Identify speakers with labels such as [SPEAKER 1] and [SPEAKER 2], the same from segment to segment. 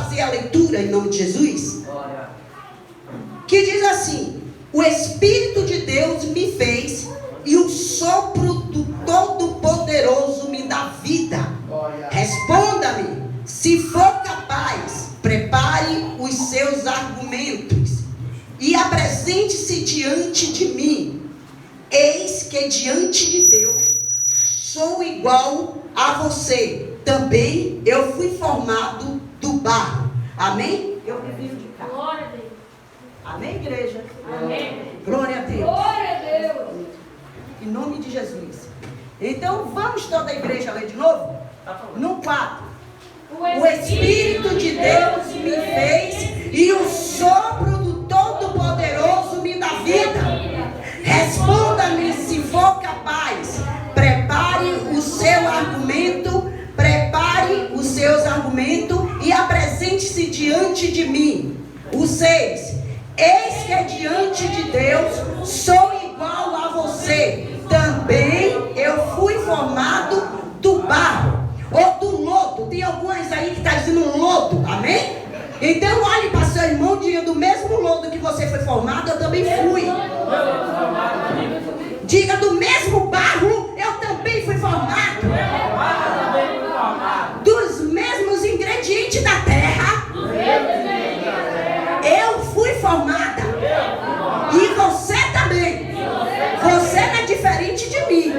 [SPEAKER 1] fazer a leitura em nome de Jesus? Que diz assim: o Espírito de Deus me fez e o sopro do Todo-Poderoso me dá vida. Responda-me, se for capaz, prepare os seus argumentos e apresente-se diante de mim. Eis que diante de Deus sou igual a você. Também eu fui formado do barro. Amém? Eu prefiro de cá.
[SPEAKER 2] Glória a Deus.
[SPEAKER 1] Amém, igreja?
[SPEAKER 2] Amém.
[SPEAKER 1] Glória a Deus.
[SPEAKER 2] Glória a Deus.
[SPEAKER 1] Em nome de Jesus. Então vamos toda a igreja ler de novo? No 4. O Espírito de Deus me fez e o sopro do Todo-Poderoso me dá vida. Responda-me se for capaz. Prepare o seu argumento. Prepare os seus argumentos e apresente-se diante de mim. O 6. Eis que diante de Deus sou igual a você. Também eu fui formado do barro ou do lodo. Tem algumas aí que está dizendo lodo, amém? Então olhe para seu irmão e diga: do mesmo lodo que você foi formado, eu também fui. Diga: do mesmo barro, eu também fui formado. Dos mesmos ingredientes da terra, eu fui formada. E você também. Você não é diferente de mim.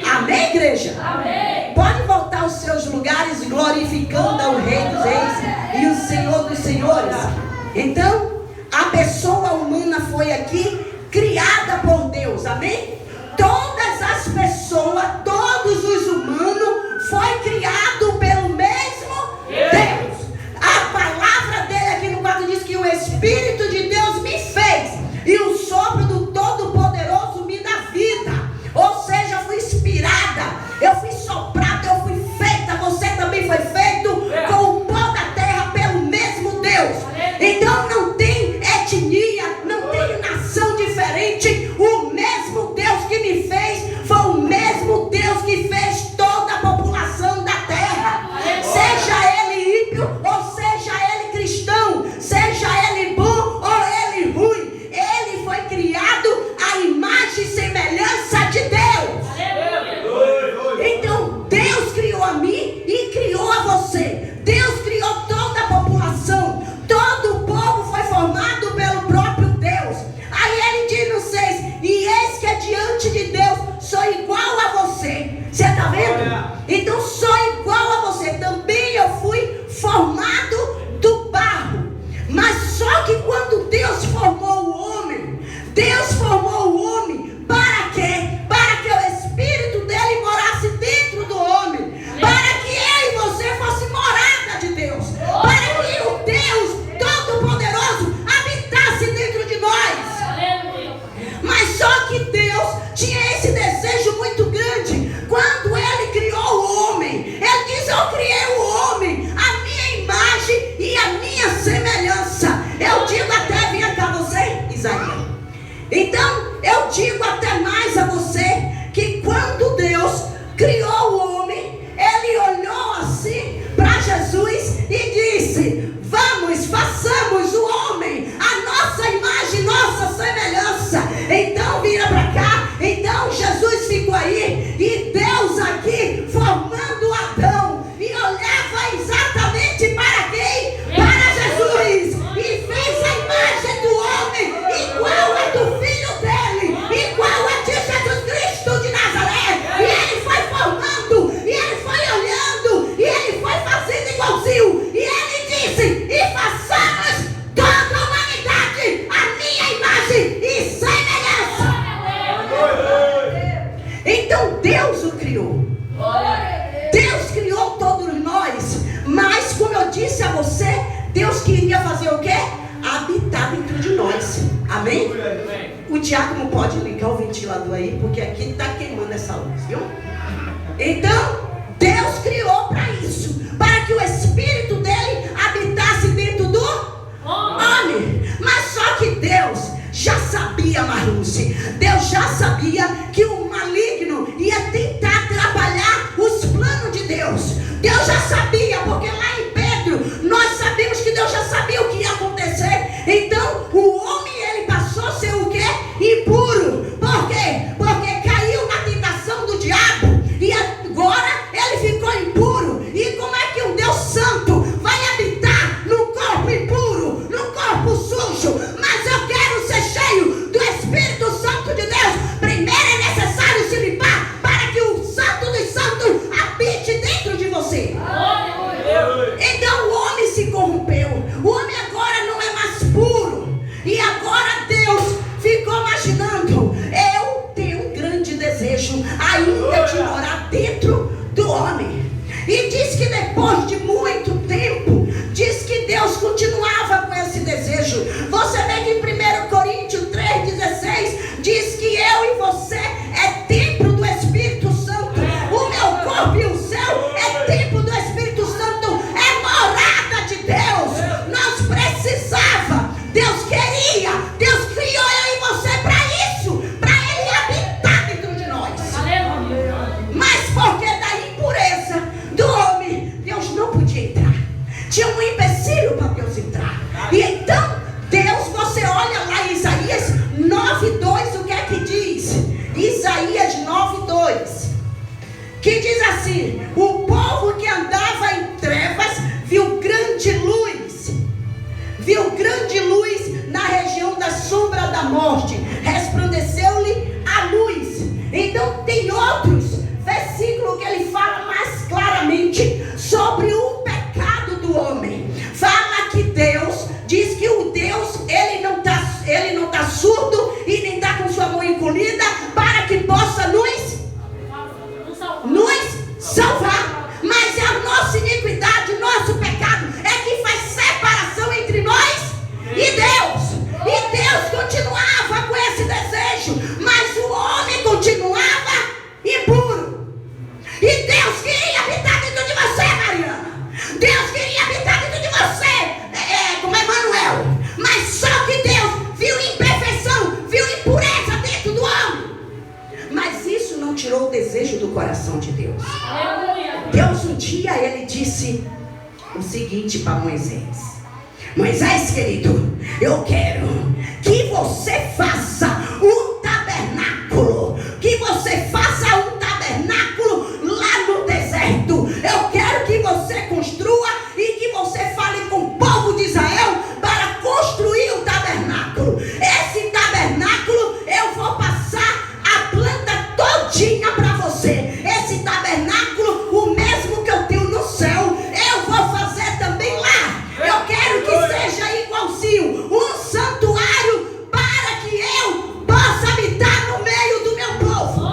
[SPEAKER 1] Amém, igreja?
[SPEAKER 2] Amém.
[SPEAKER 1] Pode voltar aos seus lugares glorificando ao Rei dos Reis e o Senhor dos Senhores. Então, a pessoa humana foi aqui criada por Deus. Amém? Todas as pessoas, todos os humanos foi criado pelo mesmo Deus. A palavra dele aqui no 4 diz que o Espírito de Deus me fez e o sopro do Todo-Poderoso me dá vida. Ou seja, eu fui inspirada, eu fui soprada, eu fui feita. Você também foi feito com o pó da terra pelo mesmo Deus. Então não tem etnia, não tem nação diferente. O mesmo Deus que me fez foi o mesmo Deus que fez toda a população da terra. Seja ele ímpio ou seja ele cristão, seja ele bom ou ele ruim, ele foi criado à imagem e semelhança de Deus. Então Deus criou a mim e criou a você. Deus criou toda a população. Todo o povo foi formado pelo próprio Deus. Aí ele diz no 6: e eis que diante de Deus sou igual a você. Você está vendo? Então sou igual a você. Também eu fui formado do barro. Mas só que quando Deus formou o homem, Deus formou o homem para quê? Para que o Espírito dele morasse dentro do homem. Para que eu e você fosse morada de Deus. Para que o Deus Todo-Poderoso habitasse dentro de nós. Mas só que Deus tinha esse desejo muito grande. Quando ele criou o homem, ele diz: eu criei o homem à minha imagem e à minha semelhança. Eu digo até, vem cá você, Isaías. Então eu digo até mais a você, que quando Deus criou o homem, ele olhou assim para Jesus e disse: vamos, façamos o homem a nossa imagem, nossa semelhança. Então vira para cá. Então Jesus ficou aí e Deus aqui formando Adão e olhava exatamente para quem? Para Jesus. E fez a imagem do homem igual a do filho dele, igual a de Jesus Cristo de Nazaré. E ele foi formando, e ele foi olhando, e ele foi fazendo igualzinho. E ele disse: e façamos toda a humanidade a minha imagem e semelhança. Então Deus o criou. Deus criou todos nós. Mas como eu disse a você, Deus queria fazer o quê? Habitar dentro de nós. Amém? O Tiago não pode ligar o ventilador aí, porque aqui está queimando essa luz, viu? Então Deus criou para isso, para que o Espírito dele habitasse dentro do homem. Mas só que Deus já sabia, Marluce, Deus já sabia que o maligno ia tentar atrapalhar os planos de Deus. Deus já sabia, porque lá em Pedro assim: o povo que andava em trevas viu grande luz. Viu grande luz na região da sombra da morte. Resplandeceu-lhe a luz. Então tem outros versículos que ele fala mais claramente sobre o pecado do homem. Fala que Deus, diz que o Deus, ele não está surdo e nem está com sua mão encolhida para que possa nos salvar. Mas é a nossa iniquidade, o nosso pecado é que faz separação entre nós e Deus. E Deus continuava com esse desejo, mas o homem continuava impuro. E Deus queria habitar dentro de você, Mariana. Deus queria habitar dentro de você, como Emanuel. Mas só que Deus viu imperfeição, viu impureza dentro do homem. Mas isso não tirou o desejo do coração de Deus. Deus um dia, ele disse o seguinte para Moisés: Moisés, querido, eu quero que você faça um tabernáculo. Que você faça um tabernáculo lá no deserto. Eu quero que você construa e que você fale com o povo de Israel para construir o tabernáculo. Esse tabernáculo eu vou passar a planta todinha para você. Esse tabernáculo, o mesmo que eu tenho no céu, eu vou fazer também lá. Eu quero que seja igualzinho, um santuário para que eu possa habitar no meio do meu povo.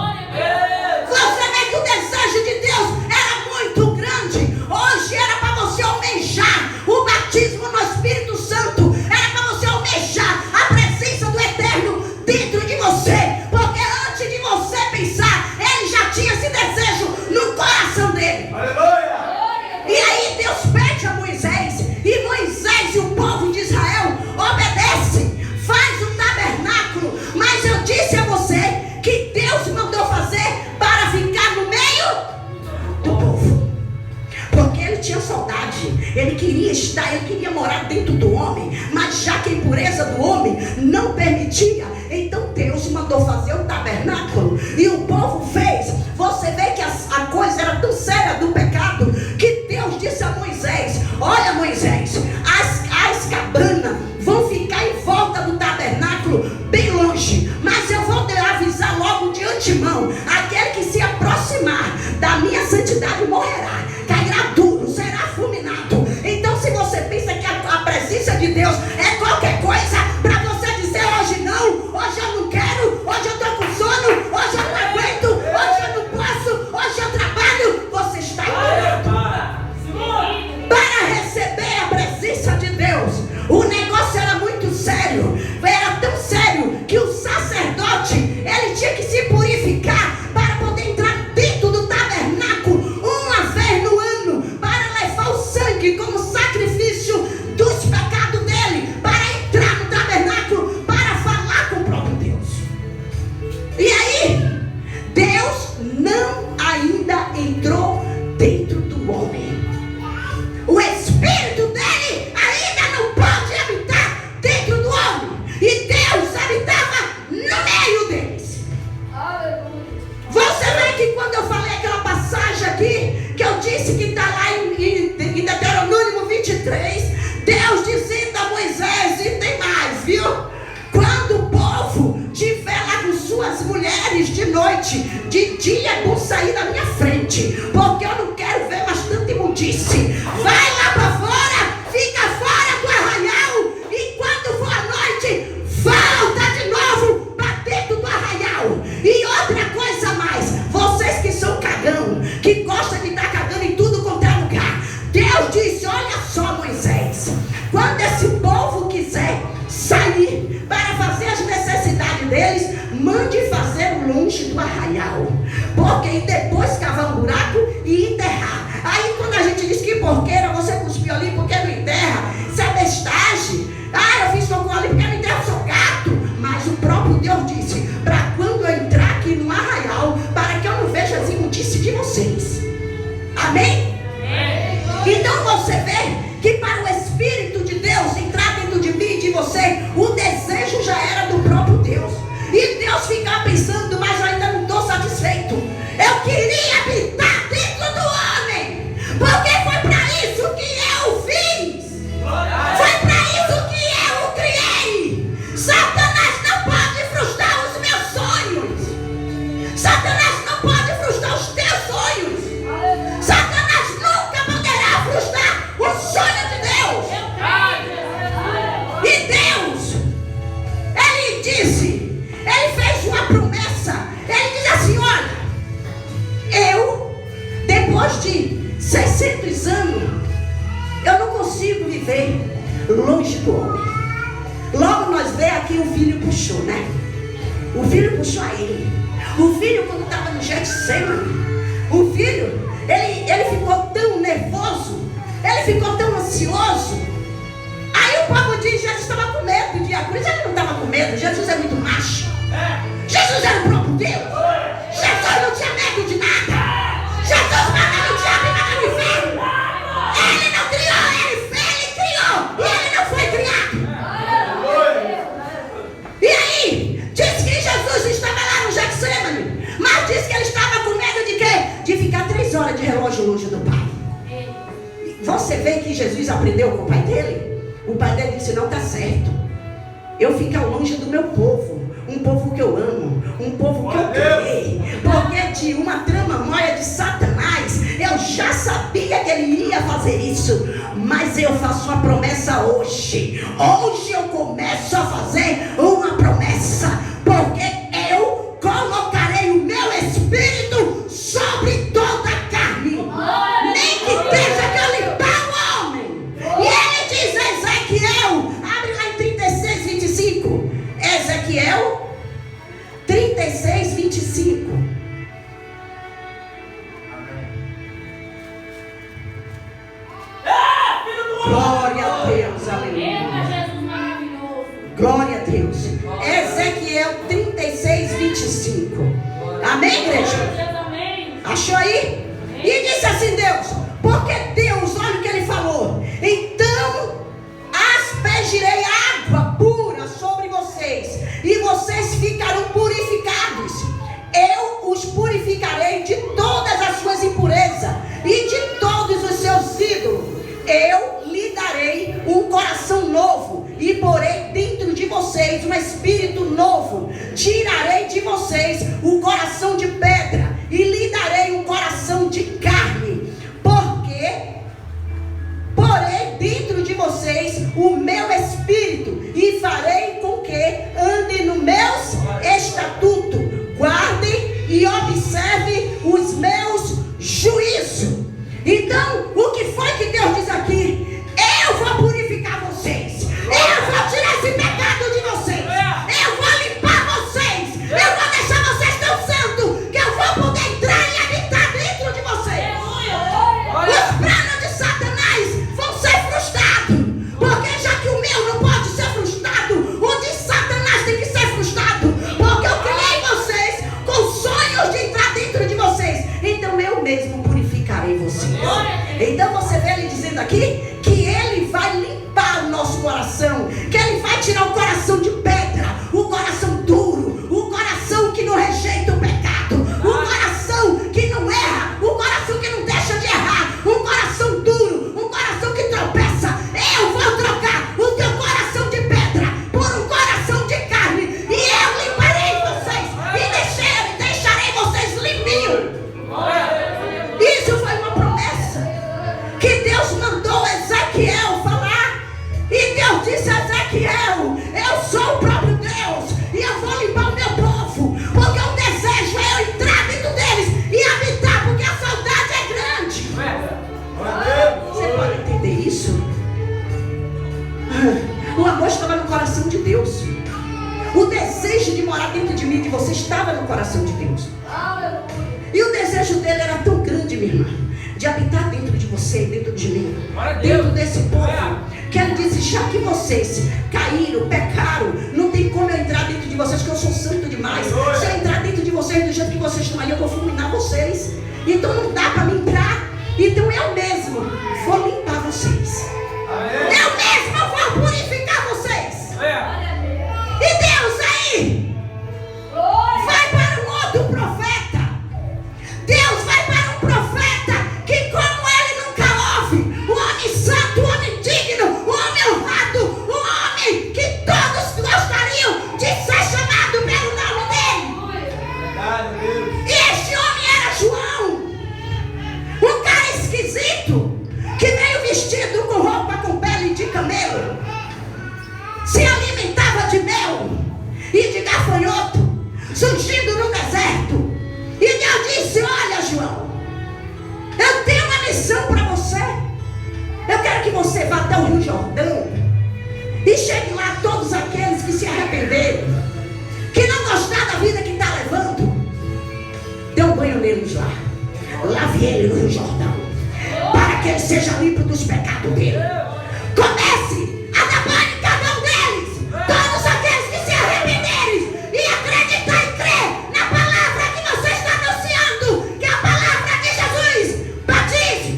[SPEAKER 1] Você vê que o desejo de Deus era muito grande. Hoje era para você almejar o batismo no Espírito Santo. Era para você almejar a presença do Eterno dentro de você. Porque antes de você pensar, ele já tinha esse desejo no coração dele. E aí Deus pede a Moisés, e Moisés e o povo de Israel obedecem, faz um tabernáculo. Mas eu disse a você que Deus mandou fazer para ficar no meio do povo, porque ele tinha saudade, ele queria estar, ele queria morar dentro do homem. Mas já que a impureza do homem não permitia, então Deus mandou fazer o tabernáculo e o povo fez. Você vê que a coisa era tão séria do pecado que Deus disse a Moisés: olha, Moisés, as cabanas vão ficar em volta do tabernáculo bem longe, mas eu vou te avisar logo de antemão: aquele que se aproximar da minha santidade morrerá, cairá duro, será fulminado. Então, se você pensa que a presença de Deus é qualquer coisa para você dizer hoje não, hoje eu não quero, hoje eu estou com sono, hoje eu não aguento, hoje eu não posso, hoje eu trabalho, você está errado. Para receber a presença de Deus, o negócio era muito sério. Era tão sério que o sacerdote, ele tinha que se purificar para poder entrar dentro do tabernáculo uma vez no ano, para levar o sangue como sacrifício dos pecados dele, para entrar no tabernáculo, para falar com o próprio Deus. E aí, Deus não ainda entrou dentro do homem. O Espírito dele ainda não pode habitar dentro do homem. E Deus habitava no meio deles. Você vê que quando eu falei aquela passagem aqui, que eu disse que está lá em Deuteronômio 23, Deus dizendo a Moisés, e tem mais, viu? Quando o povo estiver lá com suas mulheres de noite, de dia é bom sair da minha frente, porque eu não quero ver mais tanta imundície. Vai lá para fora, fica fora do arraial, e quando for a noite, volta de novo para dentro do arraial. E outra coisa mais, vocês que são cagão, que gostam de estar cagando em tudo quanto é lugar, Deus disse: olha só, Moisés, quando esse povo quiser sair para fazer as necessidades deles, mande fazer longe do arraial, porque depois cavar um buraco e enterrar. Aí quando a gente diz que porqueira, você cuspiu ali porque não enterra, isso é bestagem. Eu fiz cocô ali porque não enterra, sou gato. Mas o próprio Deus disse: para quando eu entrar aqui no arraial, para que eu não veja as imundícies de vocês. Amém? Amém. Então você vê que para o Espírito de Deus entrar dentro de mim e de você, o desejo já era do próprio Deus. E Deus ficava pensando: mas eu ainda não estou satisfeito. promessa. Ele diz assim: olha, eu, depois de 600 anos, eu não consigo viver longe do homem. Logo nós vemos aqui o filho puxou, né? O filho puxou a ele. O filho, quando estava no Getsemane, o filho, ele ficou tão nervoso, ele ficou tão ansioso. Aí o povo diz: Jesus estava com medo de cruz. Ele não estava com medo. Jesus é muito macho. Jesus era o próprio Deus. Jesus não tinha medo de nada. Jesus manda no diabo e manda no inferno. Ele não criou, ele criou. E ele não foi criado. E aí, diz que Jesus estava lá no Getsemane, mas diz que ele estava com medo de quê? De ficar 3 horas de relógio longe do Pai. Você vê que Jesus aprendeu com o pai dele? O pai dele disse: não está certo. Eu ficar longe do meu povo. Um povo que eu amo, um povo que eu criei. Porque de uma trama móia de Satanás, eu já sabia que ele ia fazer isso. Mas eu faço uma promessa hoje. Hoje eu começo a fazer uma promessa. Porque eu colocarei o meu espírito sobre toda a carne. Nem que esteja que eu limpar o homem. E ele diz a Ezequiel, abre lá em 36, 25. Ezequiel 36, 25. Glória a Deus, aleluia. Glória a Deus. Ezequiel 36, 25. Amém, igreja? Achou aí? E disse assim Deus: porque Deus, olha o que ele falou: então aspergirei água pura sobre vocês, e vocês ficarão purificados. Eu os purificarei de todas as suas impurezas e de todos os seus ídolos. Eu lhe darei um coração novo e porei dentro de vocês um espírito novo. Tirarei de vocês o coração de pedra e lhe darei um coração de carne. Porque porei dentro de vocês o meu espírito e farei com que andem nos meus estatutos, guardem e observem os meus juízos. Então, o que foi que Deus diz aqui? Eu vou purificar vocês. Eu vou tirar esse pecado de vocês. Eu vou limpar vocês. Eu vou deixar vocês tão santos que eu vou poder entrar e habitar dentro de vocês. Os planos de Satanás vão ser frustrados. Porque já que o meu não pode ser frustrado, o de Satanás tem que ser frustrado. Porque eu criei vocês com sonhos de entrar dentro de vocês. Então eu mesmo purificarei vocês. Então você vê ele dizendo aqui que ele vai limpar o nosso coração, que ele vai tirar o coração de pedra, o coração duro, o coração que não rejeita o pecado, o coração que não erra, o coração que não deixa de errar, um coração duro, um coração que tropeça. Eu vou trocar o teu coração de pedra por um coração de carne, e eu limparei vocês e deixarei vocês limpinhos. Isso foi uma promessa que Deus mandou Ezequiel falar. E Deus disse a Ezequiel: eu sou o próprio Deus e eu vou limpar o meu povo, porque o desejo é eu entrar dentro deles e habitar, porque a saudade é grande. Você pode entender isso? O amor estava no coração de Deus. O desejo de morar dentro de mim e de você estava no coração de Deus. E o desejo dele era tão grande, minha irmã, de habitar dentro de você, dentro de mim, dentro desse povo, que ele disse: já que vocês caíram, pecaram, não tem como eu entrar dentro de vocês, que eu sou santo demais. Se eu entrar dentro de vocês do jeito que vocês estão aí, eu vou fulminar vocês. Então não dá para me entrar. Então eu mesmo vou limpar vocês. Eu mesmo vou purificar vocês. E Deus aí vai para um outro profeta. Deus vai para um profeta que, como ele nunca ouve, o homem santo, o homem digno, o homem honrado, o homem que todos gostariam de ser chamado pelo nome dele. E este homem era João. João. Eu tenho uma missão para você. Eu quero que você vá até o Rio Jordão e chegue lá todos aqueles que se arrependerem, que não gostaram da vida que está levando. Dê um banho neles lá. Lave ele no Rio Jordão, para que ele seja limpo dos pecados dele. Comece a dar banho em cada um deles. Todos aqueles que se arrependerem e acreditar e crer na palavra que você está anunciando, que é a palavra de Jesus. Batize.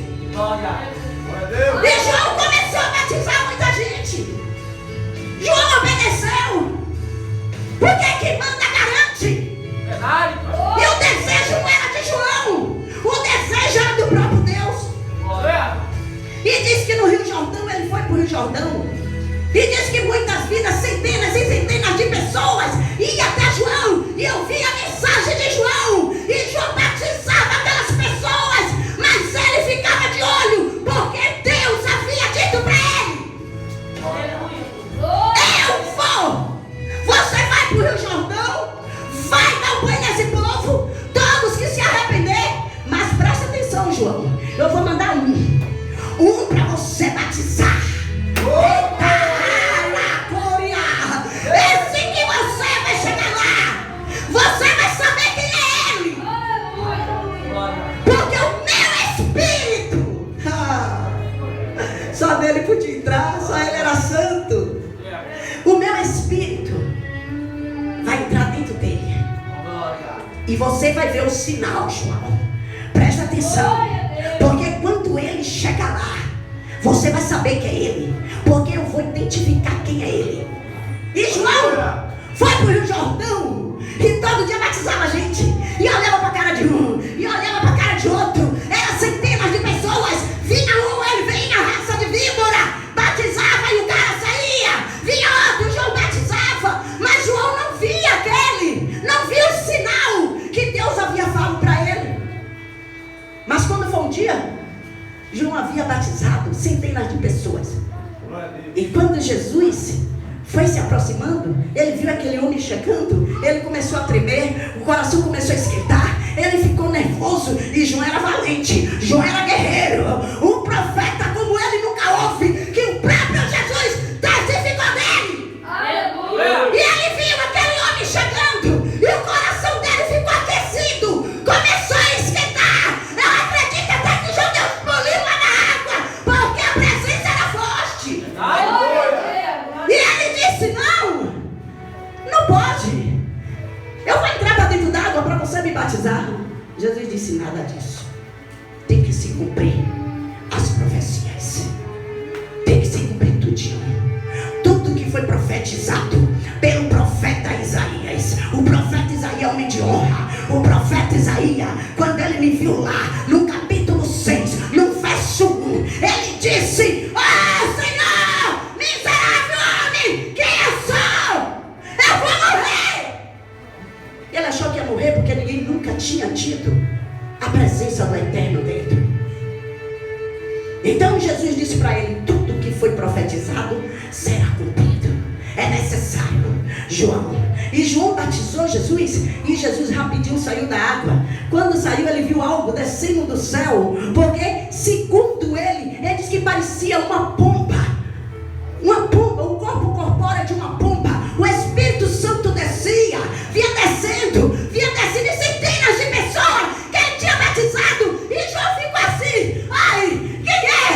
[SPEAKER 1] E João começou a batizar muita gente. João obedeceu, porque quem manda garante. E o desejo não era de João, o desejo era do próprio Deus. E diz que no Rio Jordão, ele foi para o Rio Jordão, e diz que muitas vidas, centenas e centenas de pessoas iam até João e ouviam a mensagem de João, e João batizava aquelas pessoas, mas ele ficava de olho, porque Deus havia dito para ele: eu vou. Você vai para o Rio Jordão, vai dar um banho nesse povo, todos que se arrepender. Mas presta atenção, João, eu vou mandar um para você batizar. Esse que você vai chegar lá, você vai saber quem é ele, porque o meu espírito, só nele podia entrar, só ele era santo. O meu espírito vai entrar dentro dele, e você vai ver o sinal, João. Presta atenção, porque quando ele chegar lá, você vai saber que é ele, porque eu vou identificar quem é ele. E João foi para o Rio Jordão e todo dia batizava a gente, e olhava para a cara de um, e olhava para a cara de outro. Eram centenas de pessoas. Vinha um, ele vinha, raça de víbora, batizava e o cara saía. Vinha outro, João batizava, mas João não via aquele, não via o sinal que Deus havia falado para ele. Mas quando foi um dia, João havia batizado centenas de pessoas, e quando Jesus foi se aproximando, ele viu aquele homem chegando, ele começou a tremer, o coração começou a esquentar, ele ficou nervoso. E João era valente, João era guerreiro, um profeta como ele nunca houve, que o próprio Jesus testificou dele. Aleluia. E ele viu aquele homem chegando, e o coração dele ficou aquecido, começou a esquentar. Eu acredito até que João Deus puliu lá na água, porque a presença era forte. E ele disse: não pode. Eu vou entrar para dentro d'água para você me batizar. Jesus disse: nada disso. Tem que se cumprir as profecias. Tem que se cumprir tudinho. Tudo que foi profetizado pelo profeta Isaías. O profeta Isaías é homem de honra. O profeta Isaías, quando ele me viu lá no capítulo 6, no verso 1, ele disse: Senhor, miserável homem, quem eu sou? Eu vou morrer. Ele achou que ia morrer porque ninguém nunca tinha tido a presença do Eterno dentro. Então Jesus disse para ele: tudo que foi profetizado será cumprido. É necessário, João. E João batizou Jesus, e Jesus rapidinho saiu da água. Quando saiu, ele viu algo descendo do céu, porque segundo ele disse que parecia uma pomba. Uma pomba, o corpo corpóreo de uma pomba. O Espírito Santo descia, vinha descendo, e centenas de pessoas que ele tinha batizado. E João ficou assim: ai, quem é?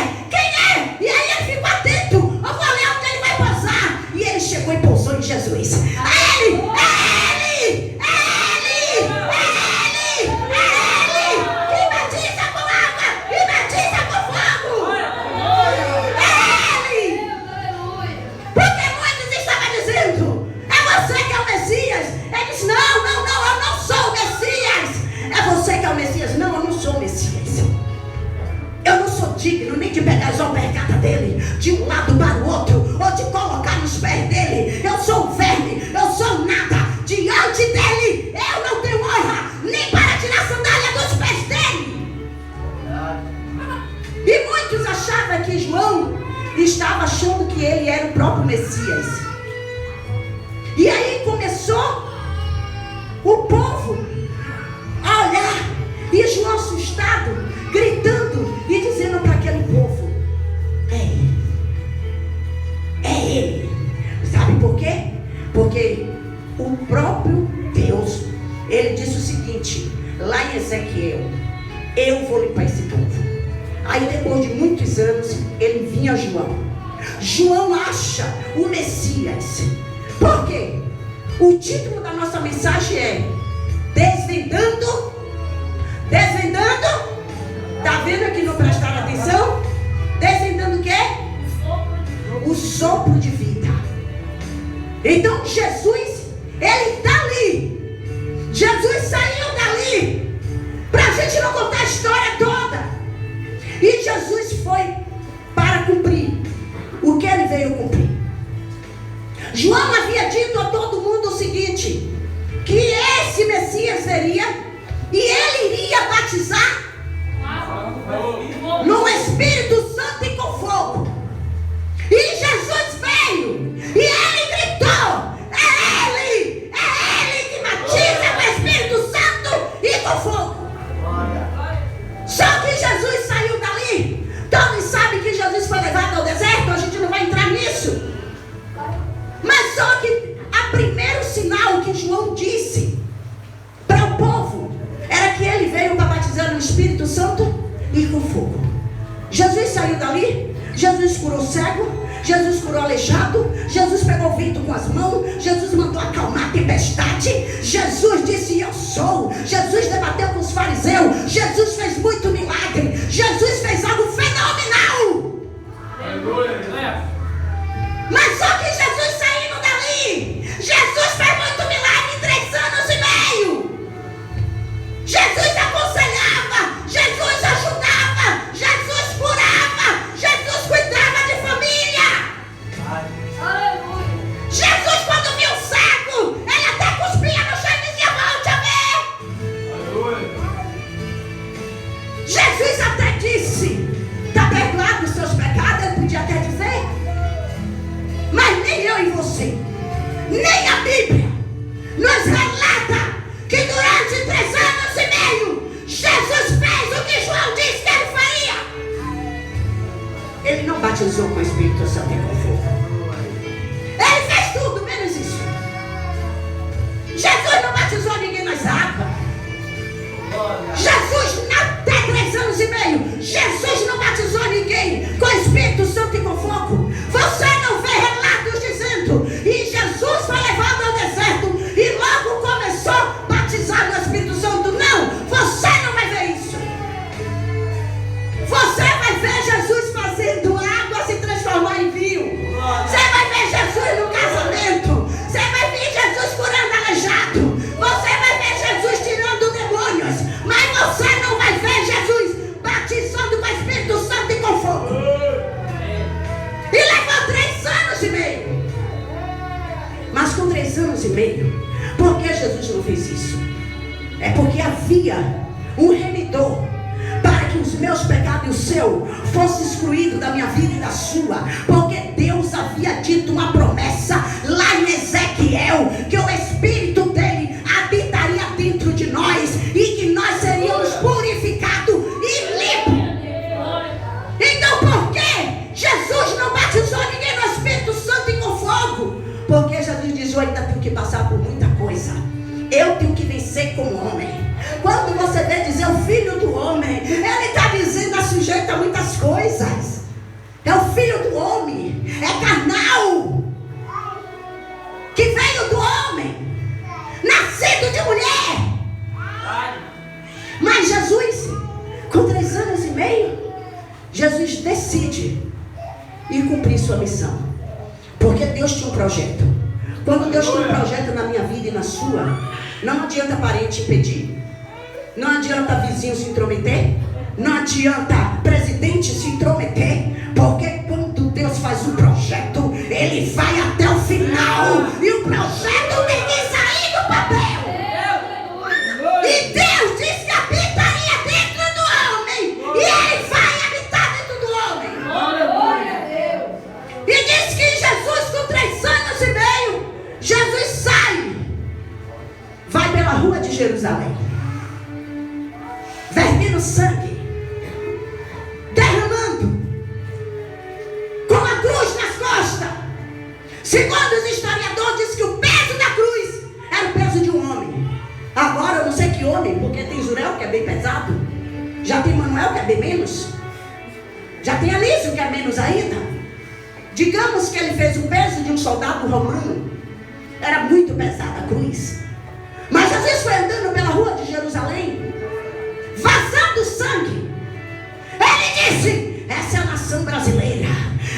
[SPEAKER 1] E aí ele ficou atento: eu vou olhar onde ele vai pousar. E ele chegou e pousou em Jesus. Ele que batiza com água e batiza com fogo. Ele. Porque muitos estavam dizendo: é você que é o Messias. Ele disse: não, eu não sou o Messias. É você que é o Messias. Não, eu não sou o Messias. Eu não sou digno nem de pegar as alpercatas dele de um lado para o outro, ou de colocar nos pés dele. Eu sou um verme, eu sou nada. Diante dele eu não tenho honra, nem para tirar a sandália dos pés dele. E muitos achavam que João estava achando que ele era o próprio Messias. E aí começou o povo a olhar E João assustado, gritando e dizendo para aquele povo: é ele. É ele. Sabe por quê? Porque o próprio Deus, ele disse o seguinte, lá em Ezequiel: eu vou limpar esse povo. Aí depois de muitos anos, ele vinha João. João acha o Messias. Por quê? O título da nossa mensagem é Desvendando. Está vendo que não prestaram atenção? Desvendando o quê? O sopro de vida. Então Jesus, ele está ali. Jesus saiu dali. Para a gente não contar a história toda. E Jesus foi para cumprir o que ele veio cumprir. João havia dito a todo mundo o seguinte: que esse Messias veria e ele iria batizar no Espírito Santo e com fogo. E Jesus veio e ele gritou: é ele que batiza com o Espírito Santo e com fogo. Só que Jesus saiu dali. Todos sabem que Jesus foi levado ao deserto. A gente não vai entrar nisso. Mas só que o primeiro sinal que João disse para o povo era que ele veio para batizar no Espírito Santo e com fogo. Jesus saiu dali. Jesus curou o cego. Jesus curou o aleijado. Jesus pegou o vento com as mãos. Jesus mandou acalmar a tempestade. Jesus disse: eu sou. Jesus debateu com os fariseus. Jesus fez muito milagre. Jesus fez algo fenomenal.
[SPEAKER 2] Aleluia.
[SPEAKER 1] Mas só que Jesus saindo dali, Jesus fez muito milagre em 3 anos e meio. Jesus aconselhava, Jesus ajudava, Jesus curava, Jesus cuidava de família.
[SPEAKER 2] Aleluia.
[SPEAKER 1] Jesus, quando viu o cego, ele até cuspia no chão e dizia: volte a ver. Jesus até disse: está perdoado os seus pecados. Ele podia até dizer, mas nem eu e você, nem a Bíblia nos relata que durante 3 anos e meio Jesus fez o que João disse que ele faria. Ele não batizou com o Espírito Santo e com fogo. Ele fez tudo menos isso. Jesus não batizou ninguém nas águas. Jesus, até 3 anos e meio, Jesus não batizou ninguém com o Espírito Santo e com fogo. Você não vê relatos dizendo: e Jesus foi levado ao deserto e logo começou a batizar no Espírito Santo. Não, você não vai ver isso. Você vai ver Jesus fazendo água se transformar em vinho. Você vai ver Jesus no casamento. Você vai ver Jesus curando aleijado. Você vai ver Jesus tirando demônios. Mas você não vai ver Jesus batizando com o Espírito Santo e com fogo. E levou 3 anos e meio. Mas com 3 anos e meio, por que Jesus não fez isso? É porque havia um remidor para que os meus pecados e o seu fossem excluídos da minha vida e da sua. Porque Deus havia dito uma promessa lá em Ezequiel, que o Espírito dele habitaria dentro de nós e que nós seríamos purificados e limpos. Então por que Jesus não batizou ninguém no Espírito Santo e com fogo? Porque Jesus diz: eu ainda tenho que passar por muita coisa. Eu tenho que vencer como homem. Quando você vê dizer o filho do homem, ele está dizendo: é sujeito a muitas coisas. É o filho do homem, é carnal, que veio do homem, nascido de mulher. Mas Jesus, com 3 anos e meio, Jesus decide ir cumprir sua missão. Porque Deus tinha um projeto. Quando Deus tem um projeto na minha vida e na sua, não adianta parente impedir. Não adianta vizinho se intrometer. Não adianta presidente se intrometer. Porque quando Deus faz um projeto, ele vai até o final. E o projeto tem que sair do papel. E Deus disse que habitaria dentro do homem. E ele vai habitar dentro do homem. E diz que Jesus, com 3 anos e meio, Jesus sai, vai pela rua de Jerusalém, vertendo sangue, derramando, com a cruz nas costas. Segundo os historiadores, diz que o peso da cruz era o peso de um homem. Agora eu não sei que homem, porque tem Jurel que é bem pesado, já tem Manuel que é bem menos, já tem Alísio que é menos ainda. Digamos que ele fez o peso de um soldado romano. Era muito pesada a cruz. Mas Jesus foi andando pela rua de Jerusalém, vazando sangue. Ele disse: essa é a nação brasileira,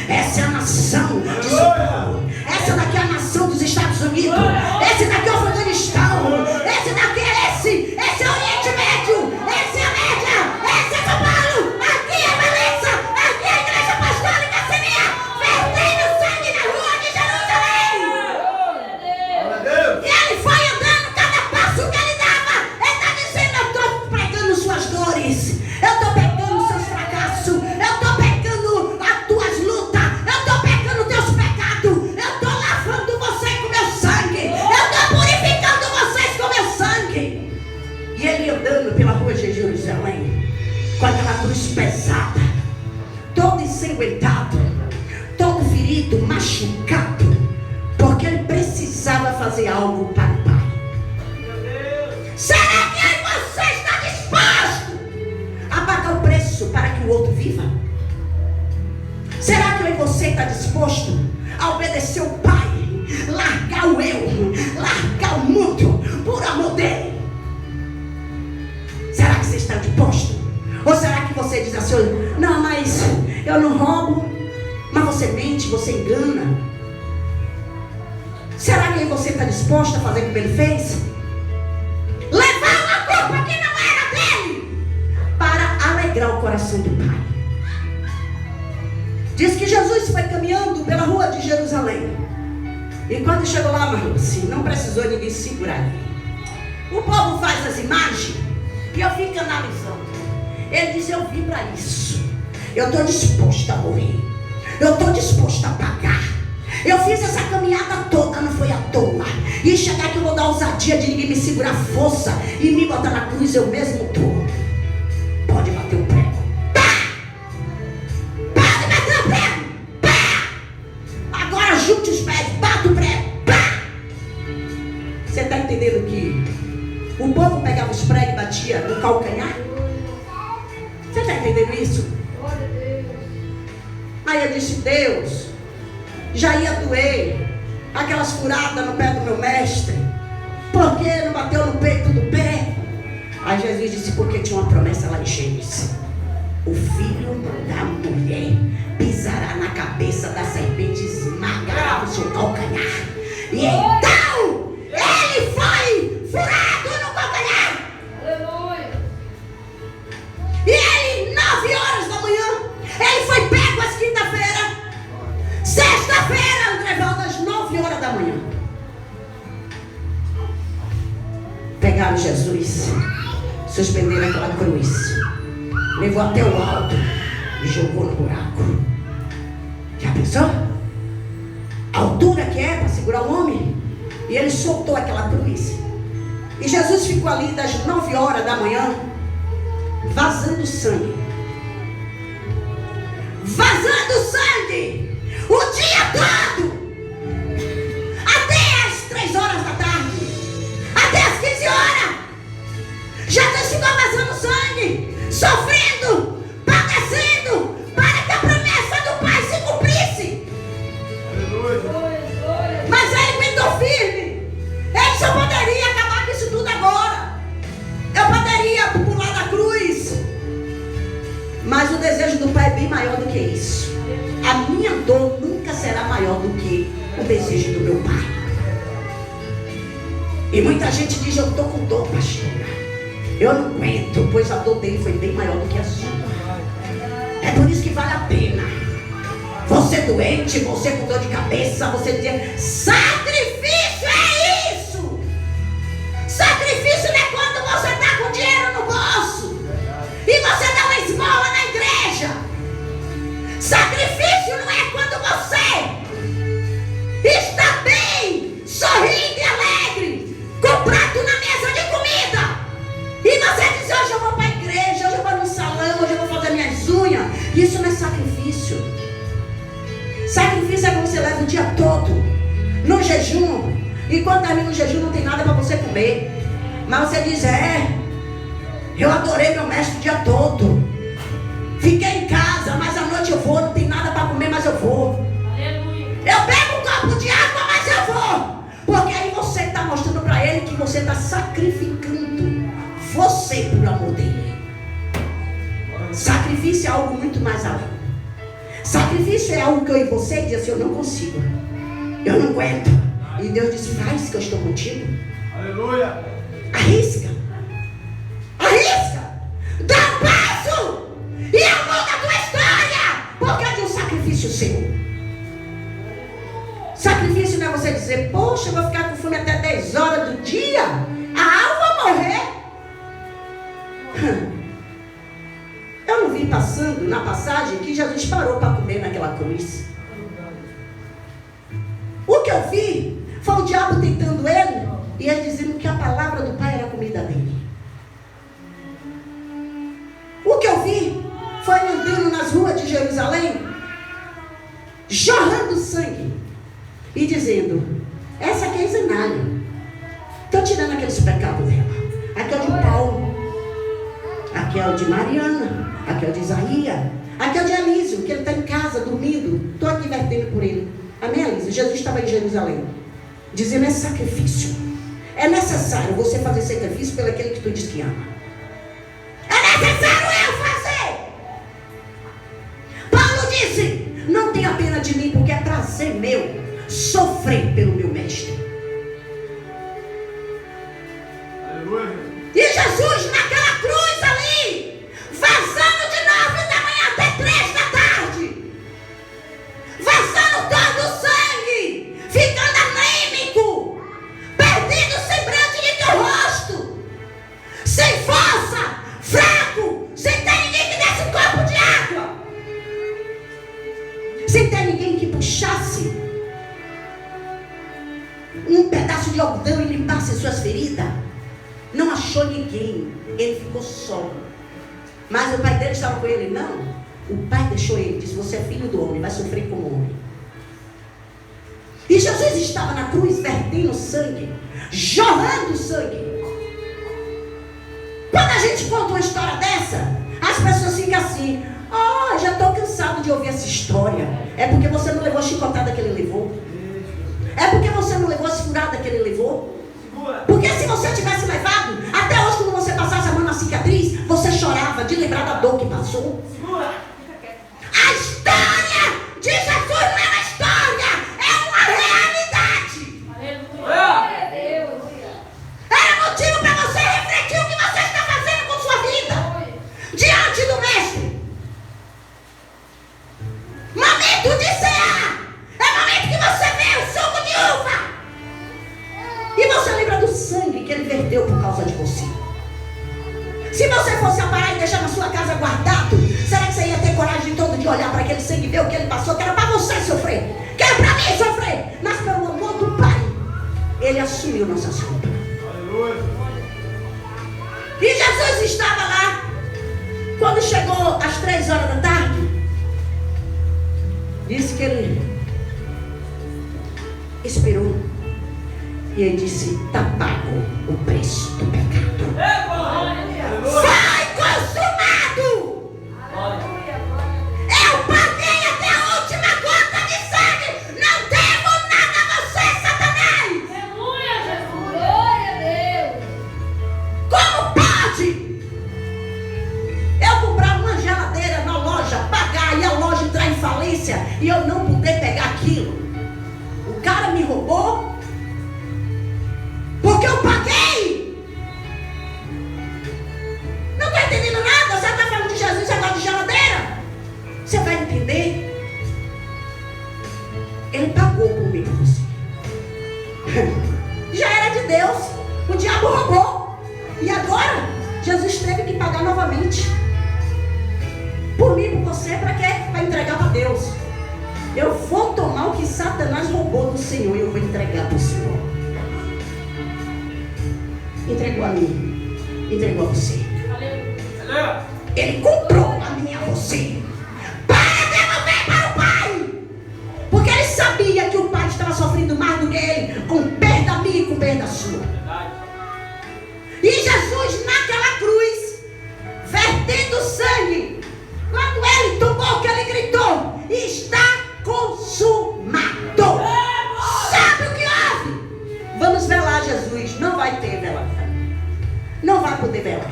[SPEAKER 1] essa é a nação de São Paulo, essa daqui é a nação dos Estados Unidos, esse daqui é o Afeganistão, esse daqui é esse é o Oriente Médio, esse é a Média, esse é São Paulo, aqui é Valença, aqui é a Igreja Apostólica Semeia, vertendo sangue na rua de Jerusalém. E ele foi andando, cada passo que ele dava, ele está dizendo: eu estou pegando suas dores, eu estou pegando seus fracassos, eu estou pegando as tuas lutas, eu estou pegando teus pecados, eu estou lavando você com meu sangue, eu estou purificando vocês com meu sangue. E ele andando pela rua de Jerusalém, com aquela cruz pesada, todo ensanguentado, todo ferido, machucado, porque ele precisava fazer algo para o Pai. Será que aí você está disposto a pagar o preço para que o outro viva? Será que eu e você está disposto a obedecer o Pai, largar o eu, largar o mundo por amor dele? Será que você está disposto? Ou será que você diz assim: não, mas eu não roubo, mas você mente, você engana? Será que você está disposto a fazer como ele fez? Levar uma culpa que não era dele, para alegrar o coração do Pai. Diz que Jesus foi caminhando pela rua de Jerusalém. E quando chegou lá, Marluce, não precisou ninguém segurar ele. O povo faz as imagens e eu fico analisando. Ele diz: eu vim para isso, eu estou disposto a morrer, eu estou disposto a pagar. Eu fiz essa caminhada toda, não foi à toa. E chegar que eu vou dar ousadia de ninguém me segurar força e me botar na cruz, eu mesmo estou. Pode bater o prego. Pá! Pode bater o prego. Pá! Agora junte os pés, bata o prego. Pá! Você está entendendo que o povo pegava os pregos e batia no calcanhar? Você está entendendo isso? Aí eu disse: Deus, já ia doer aquelas furadas no pé do meu mestre, porque não bateu no peito do pé? Aí Jesus disse: porque tinha uma promessa lá em Gênesis: o filho da mulher pisará na cabeça da serpente, esmagará o seu calcanhar. E então ele foi furado no calcanhar.
[SPEAKER 2] Aleluia.
[SPEAKER 1] E ele, 9 horas da manhã, ele foi pego às quinta-feira. Sexta-feira, Andrevaldo, às 9 horas da manhã, pegaram Jesus, suspenderam aquela cruz, levou até o alto e jogou no buraco. Já pensou? A altura que é para segurar o homem? E ele soltou aquela cruz. E Jesus ficou ali das 9 horas da manhã, vazando sangue. Vazando sangue o dia todo, até as 3 horas da tarde, até as 15 horas. Jesus ficou vazando sangue, sofrendo, padecendo, para que a promessa do Pai se cumprisse. Mas ele aguentou firme. Ele só poderia acabar com isso tudo agora. Eu poderia pular da cruz, mas o desejo do Pai é bem maior do que isso. A minha dor nunca será maior do que o desejo do meu Pai. E muita gente diz: eu estou com dor, pastora, eu não aguento, pois a dor dele foi bem maior do que a sua. É por isso que vale a pena. Você doente, você com dor de cabeça, você dizer: sacrifício é isso. Sacrifício não é quando você está com dinheiro no bolso e você dá uma esmola na igreja. Sacrifício não é quando você está bem, sorrindo e alegre, com prato na mesa de comida, e você diz: hoje eu vou para a igreja, hoje eu vou Isso não é sacrifício. Sacrifício é quando você leva o dia todo no jejum, e quando termina o jejum não tem nada para você comer, mas você diz: eu adorei meu mestre o dia todo, fiquei em casa, mas à noite eu vou, não tem nada para comer, mas eu vou.
[SPEAKER 2] Aleluia.
[SPEAKER 1] Eu bebo um copo de água, mas eu vou. Porque aí você está mostrando para ele que você está sacrificando você por amor dele. Sacrifício é algo muito mais além. Sacrifício é algo que eu e você diz assim: eu não consigo, eu não aguento. E Deus diz: faz, que eu estou contigo.
[SPEAKER 3] Aleluia.
[SPEAKER 1] Arrisca. Arrisca. Dá um passo e eu mudo a tua história, porque é de um sacrifício seu. Sacrifício não é você dizer: poxa, eu vou ficar com fome até 10 horas do dia, eu vou morrer. Eu não vi passando na passagem que Jesus parou para comer naquela cruz. O que eu vi foi o diabo tentando ele, e ele dizendo que a palavra do Pai era a comida dele. O que eu vi foi ele andando nas ruas de Jerusalém, jorrando sangue e dizendo: essa aqui é Zenália, estou tirando aqueles pecados dela. Aqui é o de Paulo, aqui é o de Mariana, aqui é o de Isaías, aqui é o de Anísio, que ele está em casa dormindo. Estou aqui vertendo por ele. Amém, Anísio? Jesus estava em Jerusalém dizendo: é sacrifício. É necessário você fazer sacrifício pelo aquele que tu diz que ama. É necessário eu fazer. Paulo disse: não tenha pena de mim, porque é prazer meu sofrer pelo meu mestre.
[SPEAKER 3] Aleluia.
[SPEAKER 1] E Jesus naquela cruz ali, vazando de 9 da manhã até 3 da tarde, vazando todo o sangue, ficando anêmico, perdido o semblante de teu rosto, sem força, fraco, sem ter ninguém que desse um copo de água, sem ter ninguém que puxasse um pedaço de algodão e limpasse suas feridas. Não achou ninguém, ele ficou só. Mas o pai dele estava com ele? Não. O pai deixou ele, disse: você é filho do homem, vai sofrer como homem. E Jesus estava na cruz vertendo sangue, jorrando sangue. Quando a gente conta uma história dessa, as pessoas ficam assim: já estou cansado de ouvir essa história. É porque você não levou a chicotada que ele levou. É porque você não levou a furada que ele levou. Porque se você tivesse levado, até hoje quando você passasse a mão na cicatriz, você chorava de lembrar da dor que passou. A história de Jesus não é uma história, é uma realidade.
[SPEAKER 2] Aleluia.
[SPEAKER 1] Era motivo para você refletir o que você está fazendo com sua vida diante do mestre. Momento de cear é momento que você vê o suco de uva e você lembra do sangue que ele verteu por causa de você. Se você fosse parar e deixar na sua casa guardado, será que você ia ter coragem de todo dia olhar para aquele sangue e ver o que ele passou? Que era para você sofrer, que era para mim sofrer, mas pelo amor do Pai, ele assumiu nossas culpas.
[SPEAKER 3] Aleluia.
[SPEAKER 1] E Jesus estava lá. Quando chegou às 3 horas da tarde, disse que ele esperou. E ele disse: está pago o preço do pecado. Foi consumado. Eu paguei até a última gota de sangue. Não devo nada a você, Satanás.
[SPEAKER 2] Aleluia, Jesus. Glória a Deus.
[SPEAKER 1] Como pode eu comprar uma geladeira na loja, pagar e a loja entrar em falência e eu não poder pegar aquilo? O cara me roubou porque eu paguei. Não está entendendo nada? Você está falando de Jesus agora de geladeira? Você vai entender? Ele pagou por mim, por você. Já era de Deus. O diabo roubou. E agora Jesus teve que pagar novamente. Por mim, por você, para quê? Para entregar para Deus. Eu vou tomar o que Satanás roubou do Senhor e eu vou entregar para o Senhor. Entregou a mim, entregou a você.
[SPEAKER 2] Aleluia.
[SPEAKER 1] Ele comprou a mim e a você. poder velar.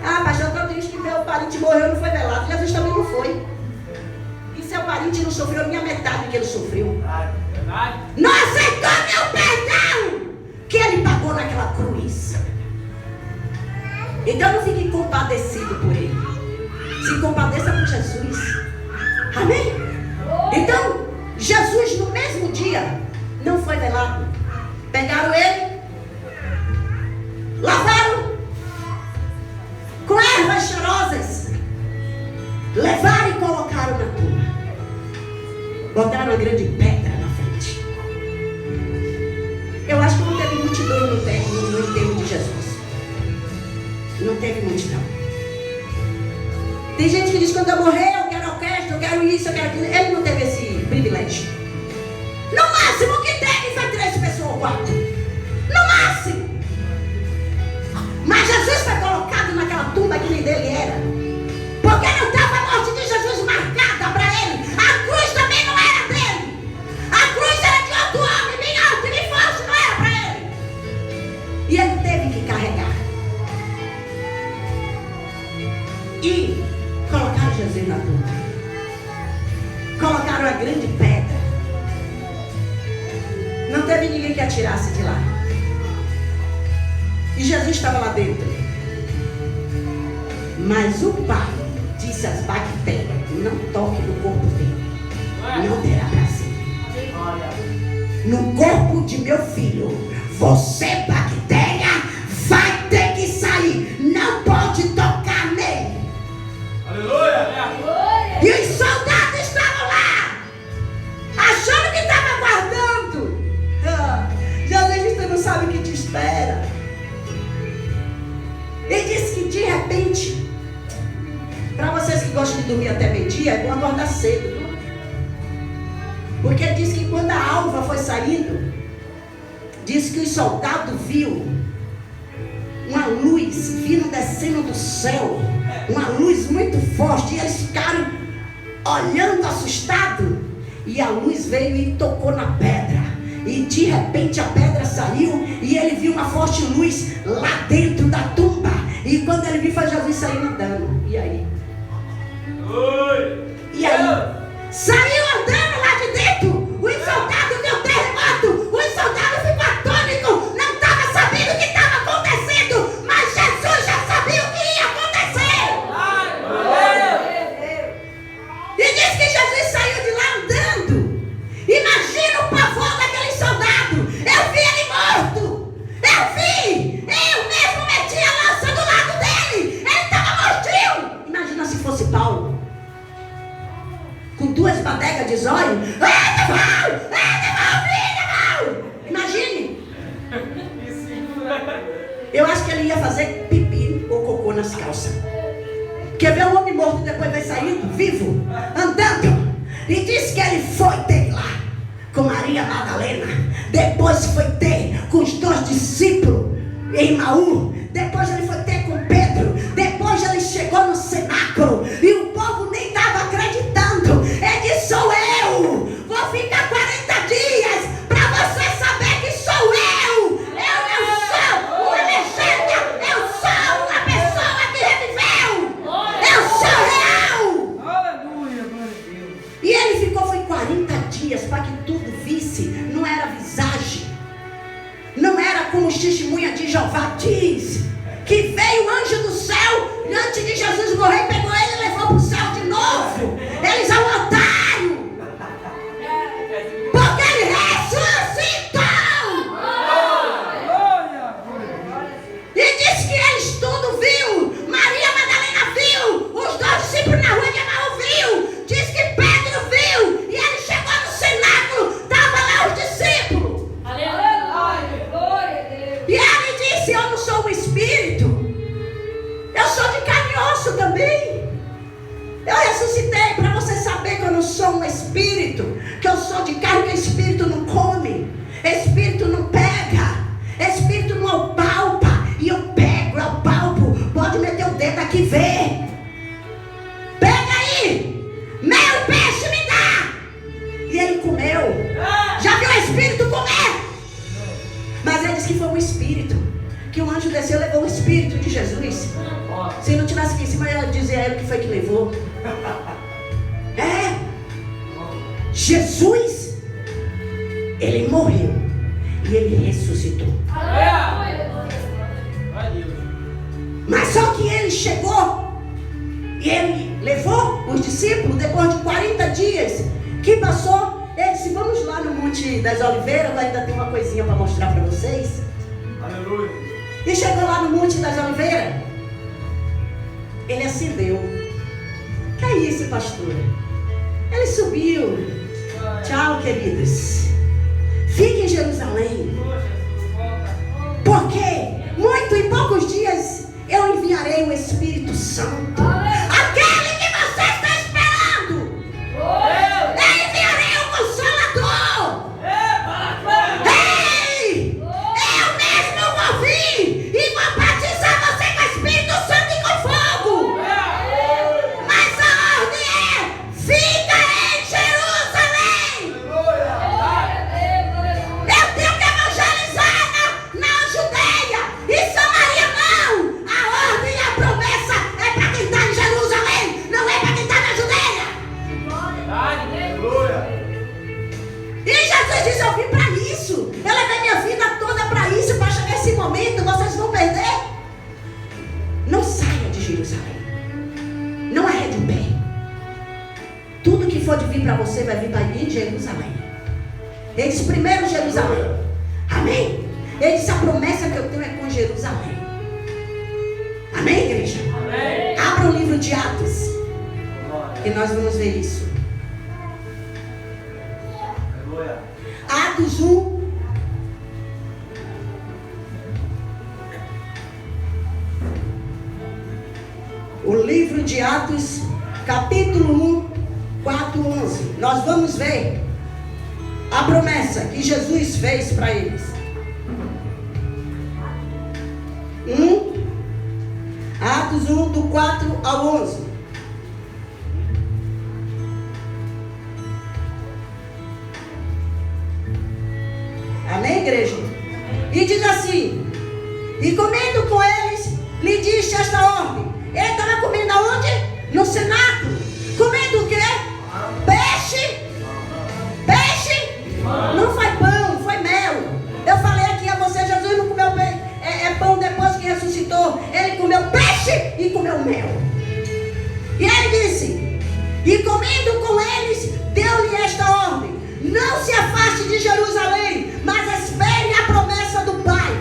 [SPEAKER 1] Ah, pastor, todo dia que o parente morreu não foi velado. Jesus também não foi. E seu parente não sofreu nem a metade do que ele sofreu. Não aceitou meu perdão que ele pagou naquela cruz. Então não fique compadecido por ele. Se compadeça por Jesus. Amém? Então, Jesus no mesmo dia não foi velado. Pegaram ele, lavaram com ervas cheirosas, levaram e colocaram na tumba. Botaram uma grande pedra na frente. Eu acho que não teve multidão no enterro de Jesus. Não teve multidão. Tem gente que diz: quando eu morrer, eu quero orquestra, eu quero isso, eu quero aquilo. Ele não teve esse privilégio. No máximo que teve foi 3 pessoas ou 4. No máximo. Mas Jesus foi colocado naquela tumba que nem dele era. Porque não estava a morte de Jesus marcada para ele. A cruz também não era dele. A cruz era de outro homem, bem alto e bem forte, não era para ele. E ele teve que carregar. E colocaram Jesus na tumba. Colocaram a grande pedra. Não teve ninguém que atirasse de lá. E Jesus estava lá dentro. Mas o pai disse às bactérias: não toque no corpo dele. Não terá prazer. No corpo de meu filho, você, bactéria, vai ter que sair. Não pode tocar nele.
[SPEAKER 3] Aleluia!
[SPEAKER 1] E os soldados estavam lá, achando que estava aguardando. Jesus disse: você não sabe o que te espera. Ele disse que de repente, para vocês que gostam de dormir até meio-dia, é bom acordar cedo, viu? Porque ele disse que quando a alva foi saindo, disse que os soldados viu uma luz vindo descendo do céu, uma luz muito forte, e eles ficaram olhando assustados, e a luz veio e tocou na pedra, e de repente a pedra saiu, e ele viu uma forte luz lá dentro da tumba, e quando ele viu, foi Jesus saindo andando. E aí? E aí? Saiu andando lá de dentro. Os soldados deu terremoto. Os soldados ficou atônitos. Não estava sabendo o que estava acontecendo. Mas Jesus já sabia o que ia acontecer. E diz que Jesus saiu de lá andando. Imagina o pavor daquele soldado. Eu vi ele morto. Eu vi. Eu mesmo meti a lança do lado dele. Ele estava mortinho. Imagina se fosse Paulo, com 2 badegas de zóio. Imagine. Eu acho que ele ia fazer pipi ou cocô nas calças. Quer ver o homem morto e depois vai saindo vivo, andando. E disse que ele foi ter lá com Maria Madalena. Depois foi ter com os 2 discípulos em Maú. Depois ele foi ter com Pedro. Depois ele chegou no cenáculo e o povo nem estava acreditando. Ele disse: sou eu. Vou ficar 40 dias para você saber que sou eu. Eu não sou uma legenda. Eu sou uma pessoa que reviveu. Eu sou real.
[SPEAKER 3] Aleluia, glória a Deus.
[SPEAKER 1] E ele ficou, foi 40 dias para que tudo visse. Não era visagem. Não era como os testemunhas de Jeová diz, que veio o anjo do céu antes de Jesus morrer, pegou ele e levou para o céu de novo. Eles aumentaram, porque ele ressuscitou. E disse que eles tudo viu. Maria Madalena viu, os 2 discípulos na rua de Emaú viu, diz que Pedro viu, e ele chegou no cenáculo, estava lá os discípulos. E ele disse: eu não sou um espírito, eu sou de carne e osso também. Eu ressuscitei para você saber que eu não sou um espírito, que eu sou de carne, que espírito não come, espírito não pega, espírito não apalpa. E eu pego, eu apalpo. Pode meter o dedo aqui e ver. Pega aí, meu peixe me dá. E ele comeu. Já viu o espírito comer? Mas ele disse que foi um espírito, que o anjo desceu e levou o espírito de que Jesus, se não tivesse aqui em cima, eu ia dizer a ele que foi que levou. Jesus, ele morreu e ele ressuscitou. Mas só que ele chegou e ele levou os discípulos depois de 40 dias que passou. Ele disse: vamos lá no Monte das Oliveiras, eu ainda tenho uma coisinha para mostrar para vocês.
[SPEAKER 3] Aleluia.
[SPEAKER 1] E chegou lá no Monte das Oliveiras, ele acendeu. Que é isso, pastora? Ele subiu. Tchau, queridos. Fique em Jerusalém, porque muito em poucos dias eu enviarei o Espírito Santo, aquele que você está esperando. Eu enviarei o Consolador. Ei, eu mesmo vou vir e vou batizar você com o Espírito Santo e com fogo. Mas a ordem é: fica em Jerusalém. Eu tenho que evangelizar na Judeia e Samaria não. A ordem e a promessa é para quem está em Jerusalém, não é para quem está na Judeia. E Jesus diz: eu vim para isso. Eu levei minha vida toda para isso, para chegar esse momento. Vocês vão perder. Não saia de Jerusalém. Não arrede o pé. Tudo que for de vir para você vai vir para em Jerusalém. Ele disse: primeiro Jerusalém. Amém? Ele disse: a promessa que eu tenho é com Jerusalém. Amém, igreja?
[SPEAKER 3] Amém.
[SPEAKER 1] Abra o livro de Atos, que nós vamos ver isso.
[SPEAKER 3] Aleluia.
[SPEAKER 1] Atos 1. O livro de Atos, capítulo 1, 4, 11. Nós vamos ver a promessa que Jesus fez para eles. 1, Atos 1, do 4 ao 11. Amém, igreja? E diz assim: e comendo com eles, lhe disse esta ordem. Ele estava comendo aonde? No cenáculo. Comendo o quê? Peixe. Peixe? Não foi pão, foi mel. Eu falei aqui a você: Jesus não comeu pão depois que ressuscitou. Ele comeu peixe e comeu mel. E ele disse: e comendo com eles, deu-lhe esta ordem: não se afaste de Jerusalém, mas espere a promessa do Pai,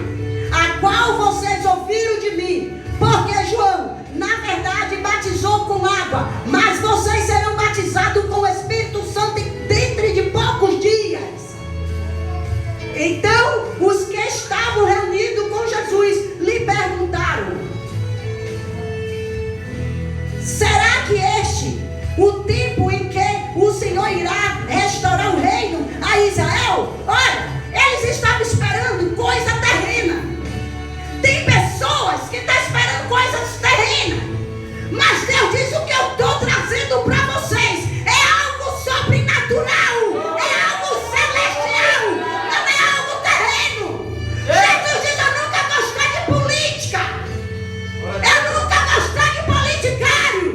[SPEAKER 1] a qual vocês ouviram de mim. Porque João, na verdade, batizou com água, mas vocês serão batizados com o Espírito Santo dentro de poucos dias. Então, os que estavam reunidos com Jesus lhe perguntaram: será que este o tempo em que o Senhor irá restaurar o reino a Israel? Olha, eles estavam esperando coisa terrena. Tem pessoas que estão esperando coisas terrenas, mas Deus diz: o que eu estou trazendo para vocês é algo sobrenatural, é algo celestial, não é algo terreno. Jesus diz: eu nunca gostei de política, eu nunca gostei de politicário.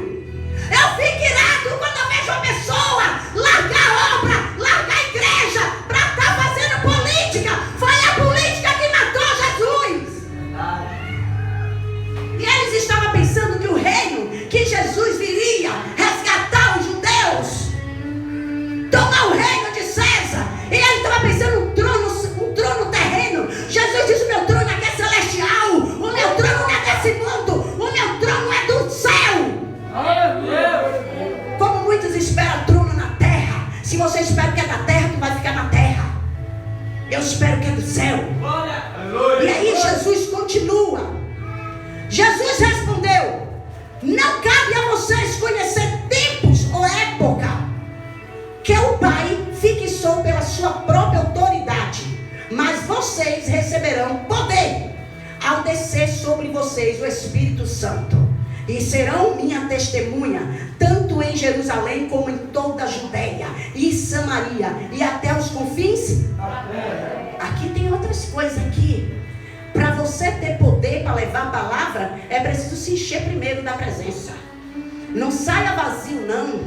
[SPEAKER 1] Eu fico irado quando eu vejo uma pessoa largar a obra, largar a igreja para estar fazendo política. Foi a política que matou Jesus. E eles estavam pensando que o reino, que Jesus viria resgatar os judeus, tomar o reino de César. E ele estava pensando um trono terreno. Jesus disse: o meu trono aqui é celestial, o meu trono não é desse mundo, o meu trono é do céu. Como muitos esperam trono na terra. Se você espera que é da terra, tu vai ficar na terra. Eu espero que é do céu. E aí Jesus continua. Jesus respondeu: não cabe a vocês conhecer tempos ou época que o Pai fixou pela sua própria autoridade, mas vocês receberão poder ao descer sobre vocês o Espírito Santo, e serão minha testemunha, tanto em Jerusalém como em toda a Judeia e Samaria e até os confins. Aqui tem outras coisas aqui. Para você ter poder para levar a palavra, se encher primeiro da presença. Não saia vazio, não.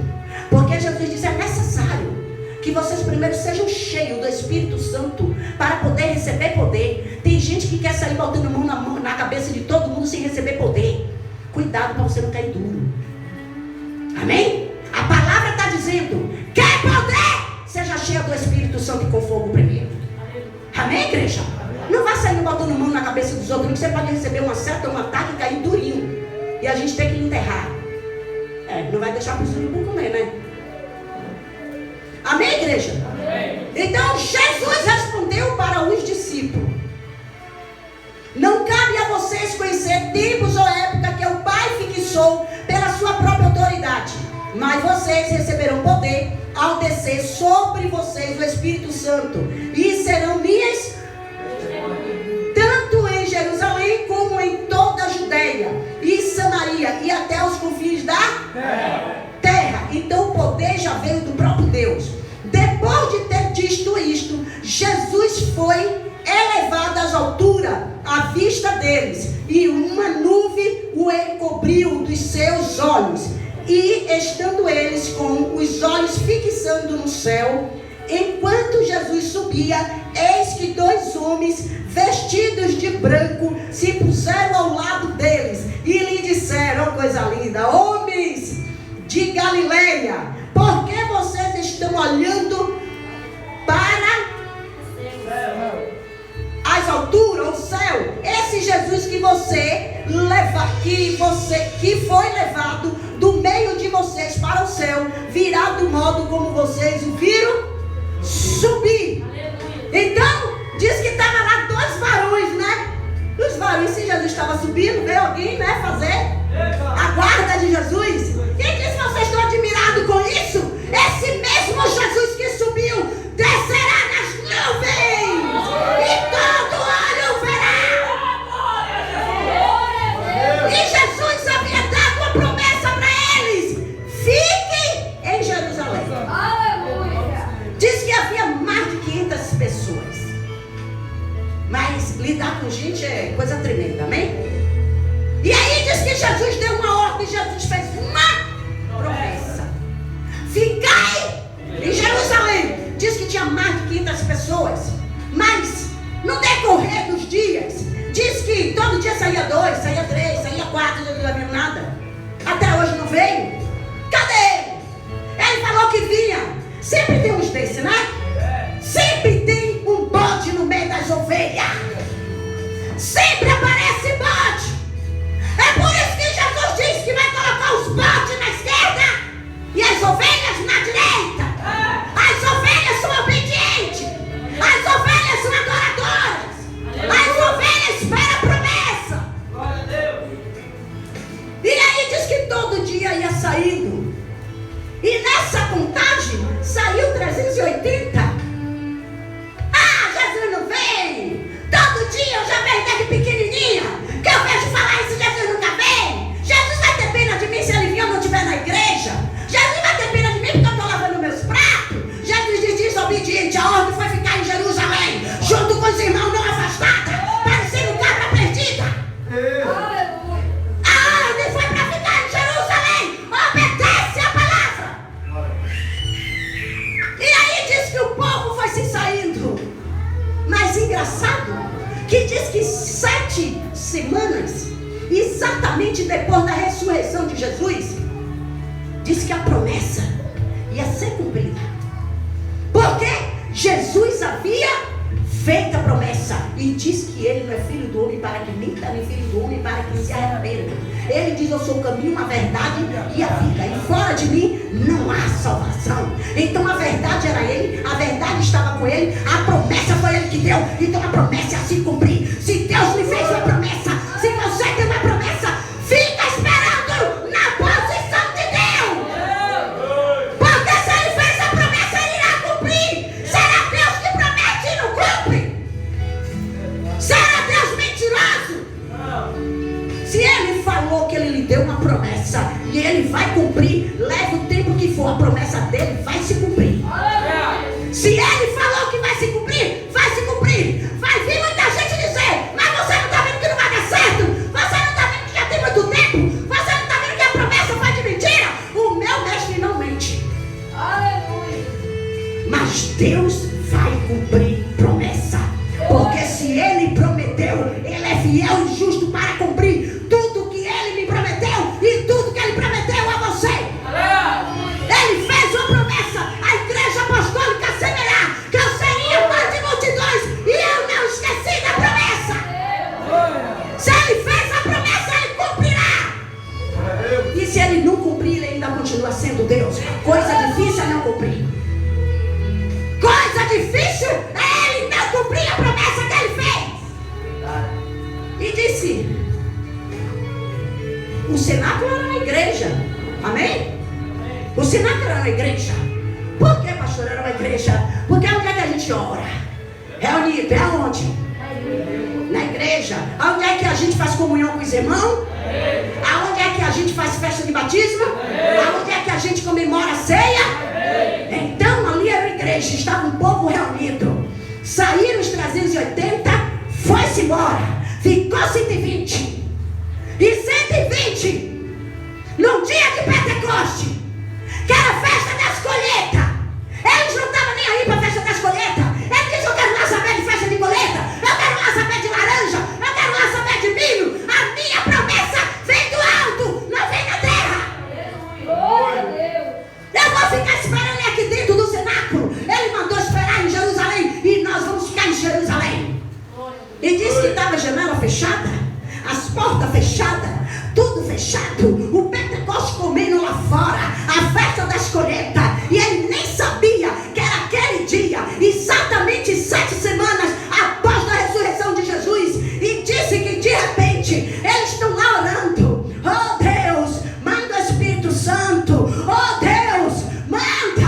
[SPEAKER 1] Porque Jesus disse, é necessário que vocês primeiro sejam cheios do Espírito Santo para poder receber poder. Tem gente que quer sair botando mão na cabeça de todo mundo sem receber poder. Cuidado para você não cair duro. Amém? A palavra está dizendo, quer poder? Seja cheia do Espírito Santo e com fogo primeiro. Amém, igreja? Não vai sair botando mão na cabeça dos outros, que você pode receber uma seta, um ataque e cair durinho. E a gente tem que enterrar. Não vai deixar para o urubu comer, né? Amém, igreja? Amém. Então Jesus respondeu para os discípulos: não cabe a vocês conhecer tempos ou época que o Pai fixou pela sua própria autoridade, mas vocês receberão poder ao descer sobre vocês o Espírito Santo, e serão minhas tanto em Jerusalém como em toda a Judeia e Samaria e até os confins da terra. Então o poder já veio do próprio Deus. Depois de ter dito isto, Jesus foi elevado às alturas à vista deles, e uma nuvem o encobriu dos seus olhos. E estando eles com os olhos fixando no céu, enquanto Jesus subia, eis que 2 homens vestidos de branco se puseram ao lado deles e lhe disseram, coisa linda: homens de Galileia, por que vocês estão olhando para as alturas, o céu? Esse Jesus que foi levado do meio de vocês para o céu, virá do modo como vocês o viram subir. Então, diz que estava lá 2 varões, né? Os varões, se Jesus estava subindo, veio alguém, né, fazer a guarda de Jesus. Quem disse que vocês estão admirados com isso? Esse mesmo Jesus que subiu, descerá nas nuvens, e todo olho verá. E Jesus havia dado uma promessa para eles: fiquem em Jerusalém. Diz que havia mais de 500 pessoas. Mas lidar com gente é coisa tremenda, amém? E aí diz que Jesus deu uma ordem, Jesus fez uma promessa: ficai em Jerusalém. Diz que tinha mais de 500 pessoas. Mas no decorrer dos dias, diz que todo dia saía 2, saía 3, saía 4, não viu nada. Até hoje não veio. Cadê ele? Ele falou que vinha. Sempre tem uns desses, né? Sempre tem um bode no meio das ovelhas. Sempre aparece bode. É por isso que Jesus diz que vai colocar os bodes na esquerda e as ovelhas na direita. As ovelhas são obedientes. As ovelhas são adoradoras. As ovelhas esperam a promessa.
[SPEAKER 3] Glória a Deus.
[SPEAKER 1] E aí diz que todo dia ia saindo. E nessa contagem saiu 380. Ah, Jesus não vem. Todo dia eu já vejo desde pequenininha que eu vejo falar isso, Jesus nunca vem. Jesus vai ter pena de mim se ele vir ou não estiver na igreja. Jesus vai ter pena de mim porque eu estou lavando meus pratos. Jesus diz desobediente, a ordem foi ficar em Jerusalém, junto com os irmãos não afastados, parecendo cabra perdida. A ordem foi para ficar em Jerusalém. Obedece a palavra. E aí diz que o povo foi se saindo. Mas engraçado que diz que 7 semanas, exatamente depois da ressurreição de Jesus, diz que a promessa ia ser cumprida. Porque Jesus havia feito a promessa e diz que ele não é filho do homem para que minta, nem filho do homem para que se arrependa. Ele diz: eu sou o caminho, a verdade e a vida, e fora de mim não há salvação. Então a verdade era ele, a verdade estava com ele, a promessa foi ele que deu. Então a promessa é assim cumprir. Se Deus lhe fez uma promessa, se você tem uma promessa, fica esperando na posição de Deus. Porque se ele fez a promessa, ele irá cumprir. Será Deus que promete e não cumpre? Será Deus mentiroso? Se ele falou que ele lhe deu uma promessa e ele vai cumprir, leva o tempo que for, a promessa dele vai se cumprir. Se ele falou que vai se cumprir, vai se cumprir. Vai vir muita gente dizer: mas você não está vendo que não vai dar certo? Você não está vendo que já tem muito tempo? continua sendo Deus. Coisa difícil é não cumprir. Coisa difícil é ele não cumprir a promessa que ele fez. E disse: o cenáculo era uma igreja. Amém? O cenáculo era uma igreja. Por que, pastor, era uma igreja? Porque onde é que a gente ora? Reunido, é onde? Na igreja. Aonde é que a gente faz comunhão com os irmãos? Aonde é que a gente faz festa de batismo? Aonde é que a gente comemora a ceia? Então ali era a igreja, estava um povo reunido. Saíram os 380, foi-se embora, ficou 120. E 120 num dia de Pentecoste, que era a festa das colheitas. Eles não estavam nem aí para a festa das colheitas. Ele disse: eu quero lá saber de festa de colheita, eu quero lá saber de laranja, eu quero lá saber de milho. A minha promessa vem do alto, não vem da terra.
[SPEAKER 2] Glória a Deus.
[SPEAKER 1] Eu vou ficar esperando ele aqui dentro do cenáculo. Ele mandou esperar em Jerusalém e nós vamos ficar em Jerusalém. E disse que estava a janela fechada, as portas fechadas, tudo fechado, o Pentecoste comendo lá fora, a festa das colheitas. E ele nem sabia que era aquele dia, exatamente 7 semanas após a ressurreição de Jesus. E disse que de repente eles estão lá orando: oh Deus, manda o Espírito Santo, oh Deus, manda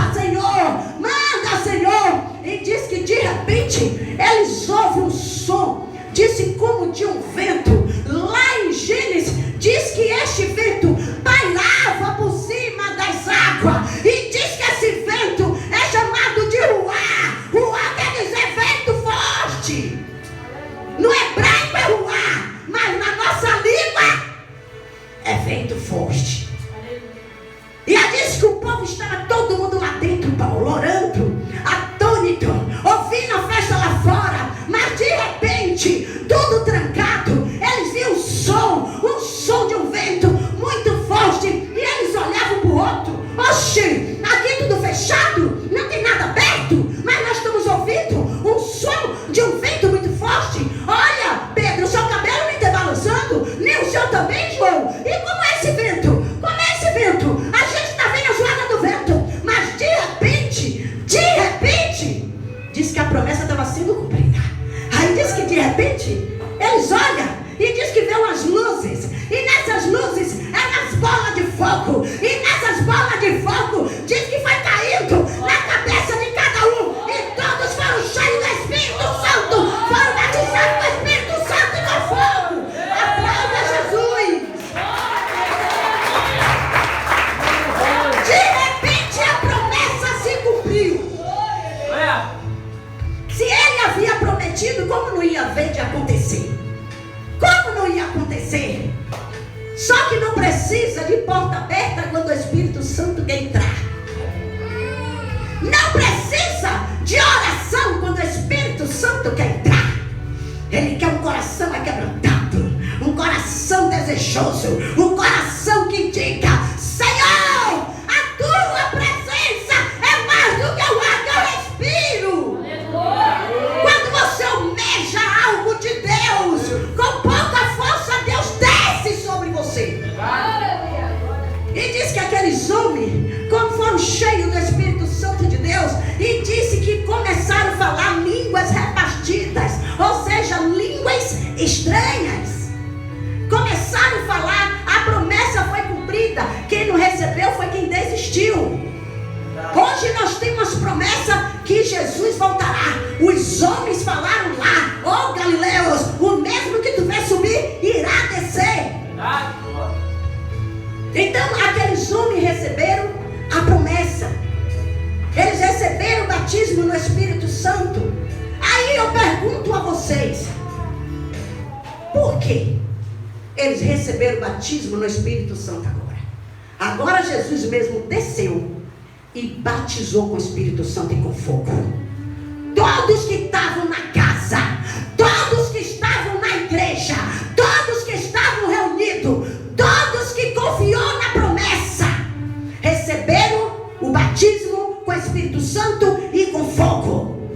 [SPEAKER 1] Senhor. E diz que de repente eles ouvem um som, disse como de um vento. Lá em Gênesis diz que este vento pairava por cima das águas. E diz que esse vento é chamado de ruá. Ruá quer dizer vento forte. No hebraico é ruá, mas na nossa língua é vento forte. E ela disse que o povo estava todo mundo lá dentro, Paulo, orando, atônito, ouvindo a festa lá fora. Mas de repente, tudo trancado, eles viam um som de um vento muito forte. E eles olhavam para o outro: oxe, aqui tudo fechado, não tem nada aberto, mas nós estamos ouvindo um som de um vento muito forte. Olha, Pedro, o seu cabelo nem está balançando, nem o seu também, João. E como é esse vento? Como é esse vento? A gente está vendo a zoada do vento. Mas de repente, diz que a promessa estava sendo cumprida. Aí diz que de repente eles olham e diz que vê umas luzes. E nessas luzes eram as bolas de fogo. E nessas bolas de fogo diz que foi caindo na cabeça de cada um. E todos foram cheios do Espírito Santo, foram batizados com o Espírito Santo e com fogo. Aplauda Jesus. De repente a promessa se cumpriu. Se ele havia prometido, como não ia haver de acontecer? Como não ia acontecer? Só que não precisa de porta aberta quando o Espírito Santo quer entrar. Não precisa de oração quando o Espírito Santo quer entrar. Ele quer um coração aquebrantado, um coração desejoso, um coração que diga: Senhor, a tua presença é mais do que o ar que eu respiro. Quando você almeja algo de Deus, com pouca força Deus desce sobre você. E diz que aqueles homens, como foram cheios do Espírito Santo de Deus, e disse que começaram a falar línguas repartidas, ou seja, línguas estranhas. Começaram a falar, a promessa foi cumprida. Quem não recebeu foi quem desistiu. Hoje nós temos promessa que Jesus voltará. Os homens falaram lá: ó Galileus, o mesmo que tu vê subir irá descer. Então aqueles homens receberam a promessa. Eles receberam o batismo no Espírito Santo. Aí eu pergunto a vocês: por quê? Eles receberam o batismo no Espírito Santo agora. Agora Jesus mesmo desceu e batizou com o Espírito Santo e com fogo. Todos que estavam na casa, todos que estavam na igreja, todos que estavam reunidos, todos que confiou na promessa, receberam o batismo com o Espírito Santo e com fogo.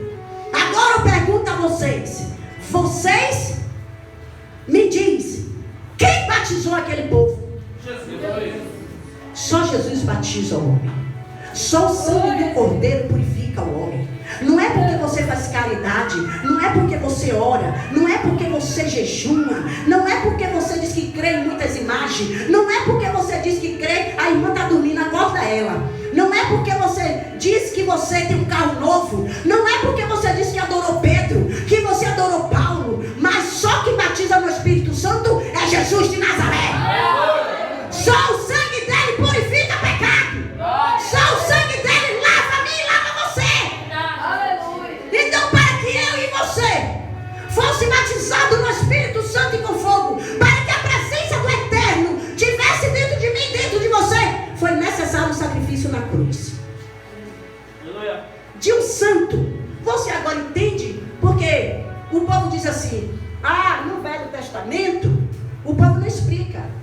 [SPEAKER 1] Agora eu pergunto a vocês: vocês me diz, quem batizou aquele povo?
[SPEAKER 3] Jesus.
[SPEAKER 1] Só Jesus batiza o homem. Só o sangue do Cordeiro purifica o homem. Não é porque você faz caridade, não é porque você ora, não é porque você jejuma, não é porque você diz que crê em muitas imagens, não é porque você diz que crê, a irmã está dormindo, acorda ela. Não é porque você diz que você tem um carro novo, não é porque você diz que adorou Pedro, que você adorou Paulo, mas só quem batiza no Espírito Santo é Jesus de Nazaré. Só o sangue dele purifica pecado. Só o sangue dele lava a mim e lava você. Então, para que eu e você fosse batizados no Espírito Santo e com fogo, para que a presença do Eterno tivesse dentro de mim, dentro de você, foi necessário um sacrifício na cruz de um santo. Você agora entende? Porque o povo diz assim: no Velho Testamento o povo não explica.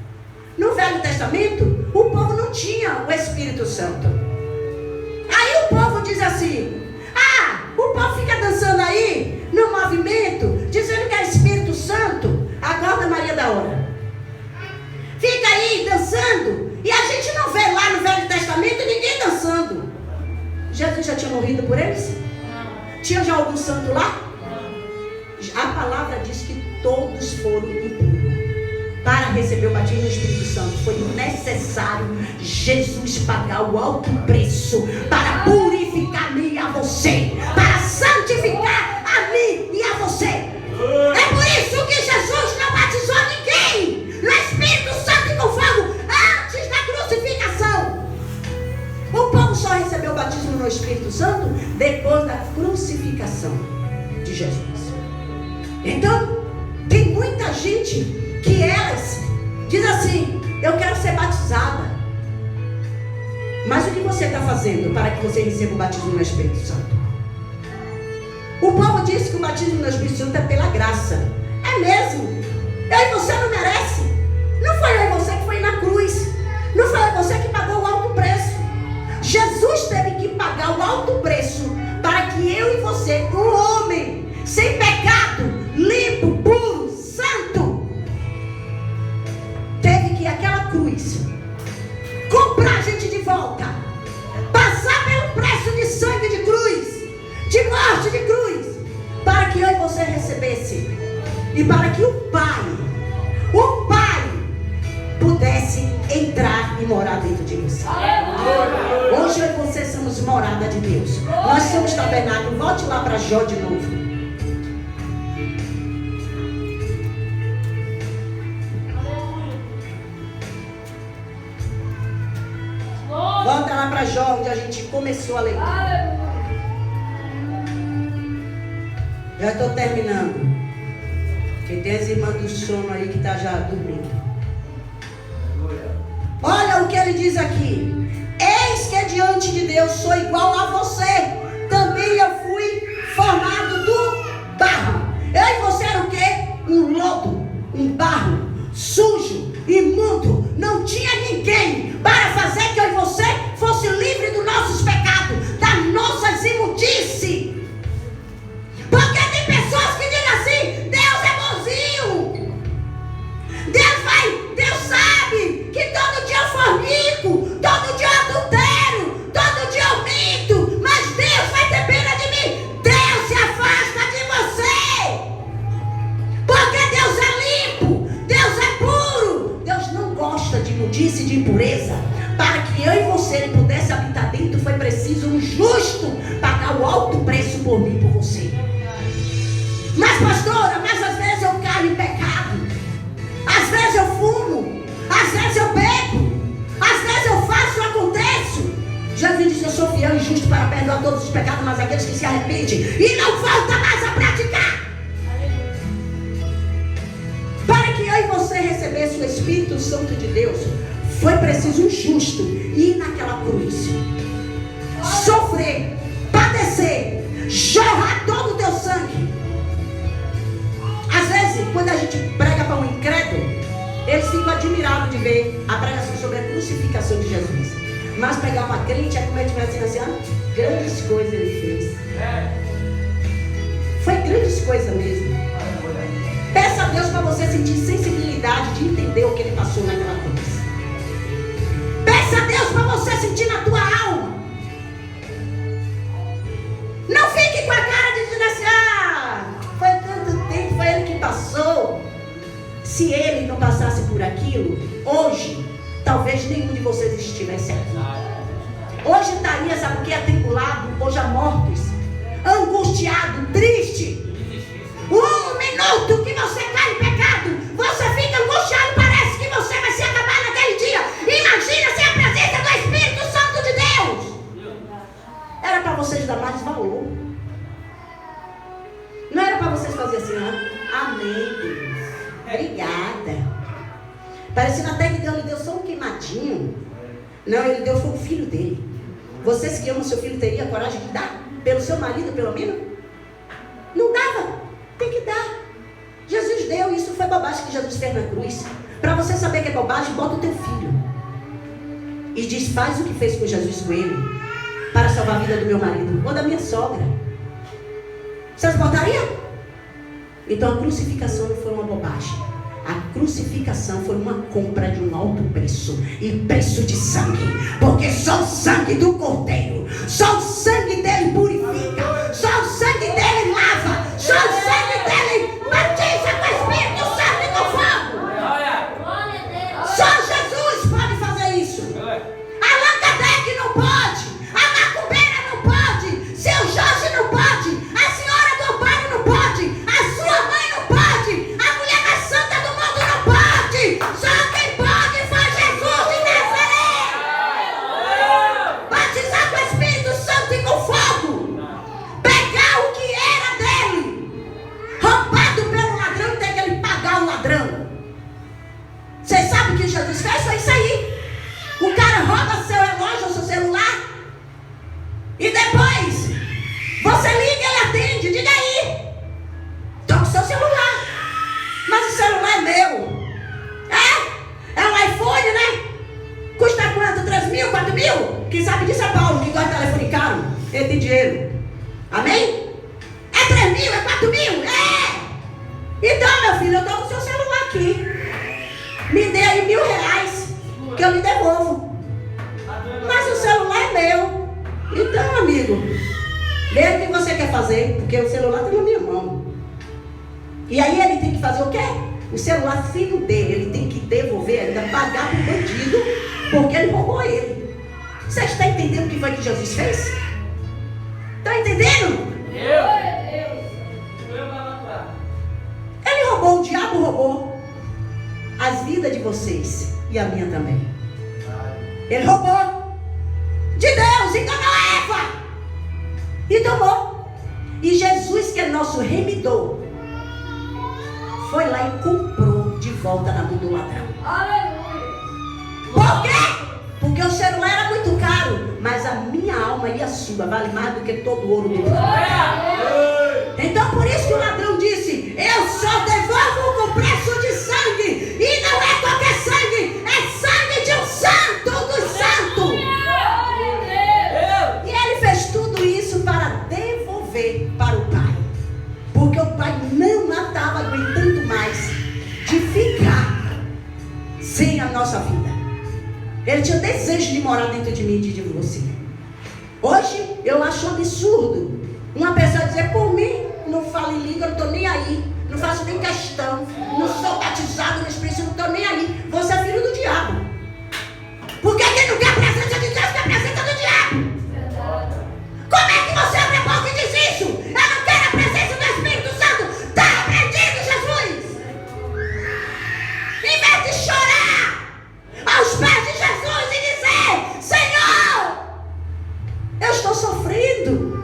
[SPEAKER 1] No Velho Testamento o povo não tinha o Espírito Santo. Aí o povo diz assim: o povo fica dançando aí no movimento, dizendo que é Espírito Santo. Acorda Maria da hora. Fica aí dançando, e a gente não vê lá no Velho Testamento ninguém dançando. Jesus já tinha morrido por eles? Tinha já algum santo lá? A palavra diz que todos foram impuros. Para receber o batismo do Espírito Santo foi necessário Jesus pagar o alto preço para purificar a mim e a você, para santificar a mim e a você. É por isso que Jesus não batizou ninguém no Espírito Santo e com fogo antes da crucificação. O povo só recebeu o batismo no Espírito Santo depois da crucificação de Jesus. Então, tem muita gente que elas diz assim: eu quero ser batizada. Mas o que você está fazendo para que você receba o batismo no Espírito Santo? O povo disse que o batismo no Espírito Santo é pela graça. É mesmo? Eu e você não merece. Não foi eu e você que foi na cruz. Não foi eu e você que pagou o alto preço. Jesus teve que pagar o alto preço para que eu e você, um homem sem pecado, limpo, puro, santo, teve que ir àquela cruz comprar a gente de volta, passar pelo preço de sangue de cruz, de morte de cruz, para que eu e você recebesse, e para que o Pai pudesse entrar e morar dentro de você. Hoje eu e você somos morada de Deus. Nós somos tabernáculo. Volte lá para Jó de novo. Volta lá para Jó, onde a gente começou a leitura. Já estou terminando. Porque tem as irmãs do sono aí que está já dormindo. Olha o que ele diz aqui: eis que diante de Deus sou igual a você. Também eu fui formado do barro. Eu e você era o quê? Um lodo, um barro, sujo, imundo. Não tinha ninguém para fazer que eu e você fosse livre dos nossos pecados, das nossas imundícies. Porque tem pessoas que dizem assim: Deus é bonzinho, Deus sabe que todo dia eu fornico, todo dia eu adultero, todo dia eu minto, mas Deus vai ter pena de mim. Deus se afasta de você, porque Deus é limpo, Deus é puro. Deus não gosta de imundície, de impureza. Para que eu e você pudesse habitar dentro, foi preciso um justo pagar o alto preço por mim e por você. Mas pastora, às vezes eu caio em pecado, às vezes eu fumo, às vezes eu bebo, às vezes eu faço e aconteço. Jesus disse: eu sou fiel e justo para perdoar todos os pecados, mas aqueles que se arrependem e não voltam mais a praticar. Para que eu e você recebesse o Espírito Santo de Deus, foi preciso um justo ir naquela cruz, sofrer, padecer, jorrar todo o teu sangue. Às vezes, quando a gente prega para um incrédulo, eles ficam admirados de ver a pregação sobre a crucificação de Jesus. Mas pregar para crente é como ele estivesse dizendo assim: grandes coisas ele fez. Foi grandes coisas mesmo. Peça a Deus para você sentir sensibilidade de entender o que ele passou naquela cruz. Peça a Deus fique com a cara dizendo assim, foi tanto tempo, foi ele que passou. Se ele não passasse por aquilo, hoje, talvez nenhum de vocês estivesse aqui. Hoje estaria, sabe o que? Atribulado, ou já mortos, angustiado, triste. Um minuto que você cai em pecado, você fica angustiado, parece que você vai se acabar naquele dia. Imagina se a presença do Espírito Santo de Deus. Era para vocês dar mais valor. Não era para vocês fazerem assim, amém, Deus. Obrigada. Parecendo até que Deus lhe deu só um queimadinho. Não, ele deu foi o filho dele. Vocês que amam seu filho teriam coragem de dar? Pelo seu marido, pelo menos? Não dava. Tem que dar. Jesus deu. Isso foi bobagem que Jesus fez na cruz. Para você saber que é bobagem, bota o teu filho. E diz, faz o que fez com Jesus com ele. Para salvar a vida do meu marido. Ou da minha sogra. Vocês botariam? Então a crucificação não foi uma bobagem. A crucificação foi uma compra de um alto preço. E preço de sangue. Porque só o sangue do Cordeiro, só o sangue dele purifica, só o sangue dele lava, só o sangue dele batiza com o Espírito Santo e com fogo. Só Jesus pode fazer isso. Allan Kardec não pode, a macumbeira não pode, seu Jorge não pode, a senhora do Amparo não pode, a sua mãe não pode, a mulher mais santa do mundo não pode. Só quem pode foi Jesus de Nazaré. Batizar com o Espírito Santo e com fogo. Pegar o que era dele, roubado pelo ladrão, tem que ele pagar o ladrão. Vocês sabem o que Jesus fez? Foi isso aí. O cara rouba seu relógio ou seu celular. E depois você liga e ele atende. Diga aí. Estou com seu celular. Mas o celular é meu. É um iPhone, né? Custa quanto? 3 mil, 4 mil? Quem sabe disso é Paulo, que gosta de telefone caro. Ele tem dinheiro. Amém? É 3 mil, é 4 mil? É. Então, meu filho, eu estou com o seu celular aqui. Me dê aí R$1.000 que eu lhe devolvo. Mas o celular é meu. Então, amigo, vê o que você quer fazer, porque o celular está na minha mão. E aí ele tem que fazer o quê? O celular, filho dele, ele tem que devolver, ainda pagar para o bandido, porque ele roubou ele. Você está entendendo o que foi que Jesus fez? Está entendendo? Ele roubou, o diabo roubou as vidas de vocês e a minha também. Ele roubou de Deus, enganou Eva e tomou. E Jesus, que é nosso remidor, foi lá e comprou de volta na mão do ladrão.
[SPEAKER 2] Aleluia.
[SPEAKER 1] Por quê? Porque o celular era muito caro, mas a minha alma e a sua vale mais do que todo o ouro do mundo. Então por isso que o ladrão disse, eu só devolvo com preço de sangue. E não é qualquer sangue, é sangue de um santo dos santos. E ele fez tudo isso para devolver para o Pai. Porque o Pai não estava aguentando mais de ficar sem a nossa vida. Ele tinha desejo de morar dentro de mim e de você. Hoje eu acho um absurdo uma pessoa dizer, por mim, não falo em língua, eu não estou nem aí. Não faço nem questão. Não sou batizado no Espírito, não estou nem aí. Você é filho do diabo. Porque quem não quer a presença de Deus quer a presença do diabo. Como é que você abre a boca e diz isso? Eu não quero a presença do Espírito Santo. Está repreendido, Jesus. Em vez de chorar aos pés de Jesus e dizer, Senhor, eu estou sofrendo.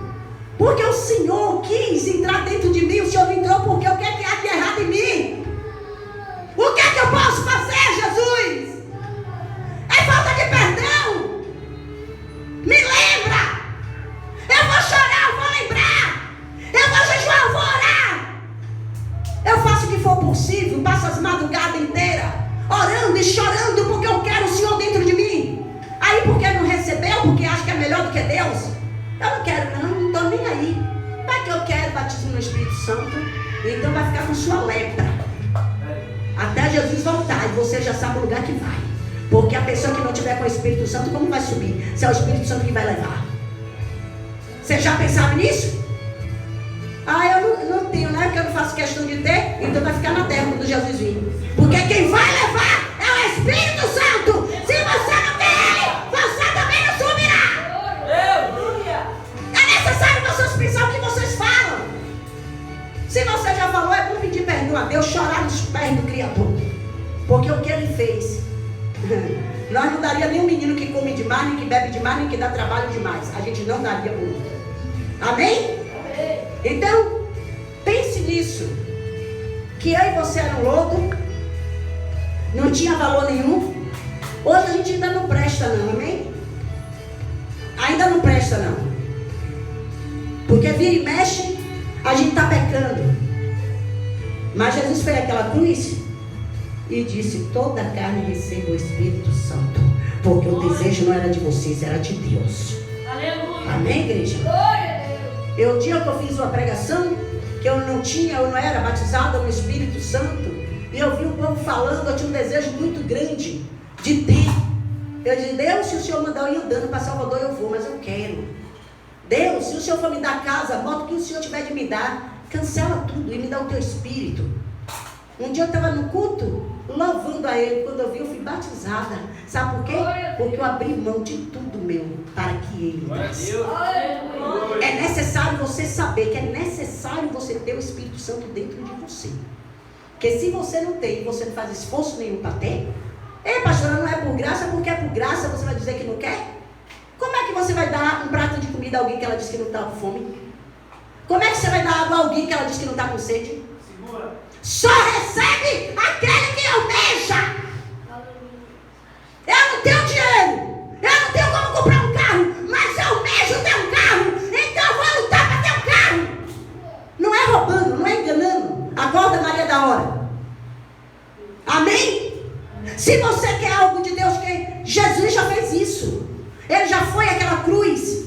[SPEAKER 1] Porque o Senhor quis entrar dentro de mim. O Senhor entrou porque o que é que há de errado em mim? O que é que eu posso fazer, Jesus? É falta de perdão? Me lembra. Eu vou chorar, eu vou lembrar. Eu vou jejuar, eu vou orar. Eu faço o que for possível. Passo as madrugadas inteiras orando e chorando porque eu quero o Senhor dentro de mim. Aí porque não recebeu, porque acha que é melhor do que Deus. Eu não quero não estou nem aí. Vai que eu quero batismo no Espírito Santo. Então vai ficar com sua lepra até Jesus voltar. E você já sabe o lugar que vai. Porque a pessoa que não tiver com o Espírito Santo, como vai subir? Se é o Espírito Santo que vai levar. Você já pensava nisso? Ah, eu não tenho, né? Porque eu não faço questão de ter, então vai ficar na terra quando Jesus vir. Porque quem vai levar é o Espírito Santo. Se você não tem ele, você também não subirá. É necessário vocês pensar o que vocês falam. Se você já falou, é bom pedir perdão a Deus, chorar nos pés do Criador. Porque o que ele fez, nós não daria nem um menino que come demais, nem que bebe demais, nem que dá trabalho demais. A gente não daria por ele. Amém? Então, pense nisso. Que eu e você eram lodo, não tinha valor nenhum. Hoje a gente ainda não presta não, amém? Ainda não presta não. Porque vira e mexe, a gente está pecando. Mas Jesus fez aquela cruz e disse: toda a carne receba o Espírito Santo. Porque o desejo não era de vocês, era de Deus.
[SPEAKER 2] Aleluia.
[SPEAKER 1] Amém, igreja?
[SPEAKER 2] Glória a Deus.
[SPEAKER 1] O dia que eu fiz uma pregação, que eu não era batizada no Espírito Santo, e eu vi o povo falando, eu tinha um desejo muito grande de ter. Eu disse: Deus, se o Senhor mandar eu ir andando para Salvador, eu vou, mas eu quero. Deus, se o Senhor for me dar casa, moto, o que o Senhor tiver de me dar, cancela tudo e me dá o teu Espírito. Um dia eu estava no culto, louvando a Ele. Quando eu vi, eu fui batizada. Sabe por quê? Porque eu abri mão de tudo meu para que Ele desse. É necessário você saber que é necessário você ter o Espírito Santo dentro de você. Porque se você não tem, você não faz esforço nenhum para ter. Pastora, não é por graça, porque é por graça, você vai dizer que não quer? Como é que você vai dar um prato de comida a alguém que ela disse que não está com fome? Como é que você vai dar água a alguém que ela disse que não está com sede?
[SPEAKER 3] Segura.
[SPEAKER 1] Só recebe aquele que almeja. Eu não tenho dinheiro, eu não tenho como comprar um carro, mas eu almejo ter um carro, então eu vou lutar para ter um carro. Não é roubando, não é enganando. Acorda, Maria da hora. Amém? Se você quer algo de Deus, que Jesus já fez isso. Ele já foi àquela cruz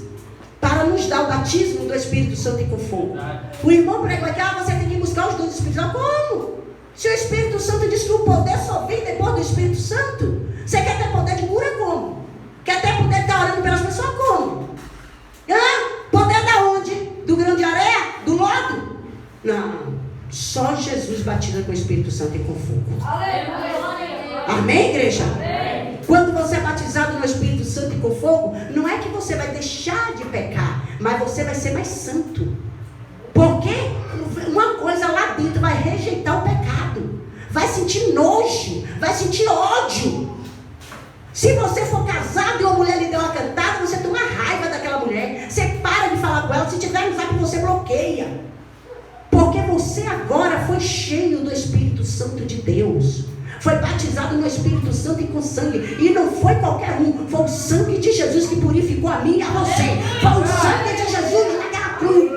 [SPEAKER 1] para nos dar o batismo do Espírito Santo e com fogo. O irmão pregou aqui: você tem que buscar os dons do Espírito Santo. Como? Se o Espírito Santo diz que o poder só vem depois do Espírito Santo. Você quer ter poder de cura como? Quer ter poder de estar orando pelas pessoas como? Poder da onde? Do grão de areia? Do lodo? Não. Só Jesus batiza com o Espírito Santo e com fogo.
[SPEAKER 2] Aleluia.
[SPEAKER 1] Amém, igreja?
[SPEAKER 2] Amém.
[SPEAKER 1] Quando você é batizado no Espírito Santo e com fogo, não é que você vai deixar de pecar, mas você vai ser mais santo. Porque uma coisa lá dentro vai rejeitar o pecado, vai sentir nojo, vai sentir ódio. Se você for casado e uma mulher lhe deu uma cantada, você tem uma raiva daquela mulher, você para de falar com ela. Se tiver amizade, você bloqueia. Porque você agora foi cheio do Espírito Santo de Deus. Foi batizado no Espírito Santo e com sangue. E não foi qualquer um. Foi o sangue de Jesus que purificou a mim e a você. Foi o sangue de Jesus naquela cruz.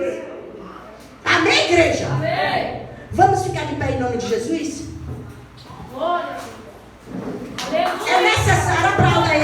[SPEAKER 1] Amém, igreja?
[SPEAKER 2] Amém.
[SPEAKER 1] Vamos ficar de pé em nome de Jesus?
[SPEAKER 2] Glória.
[SPEAKER 1] É necessário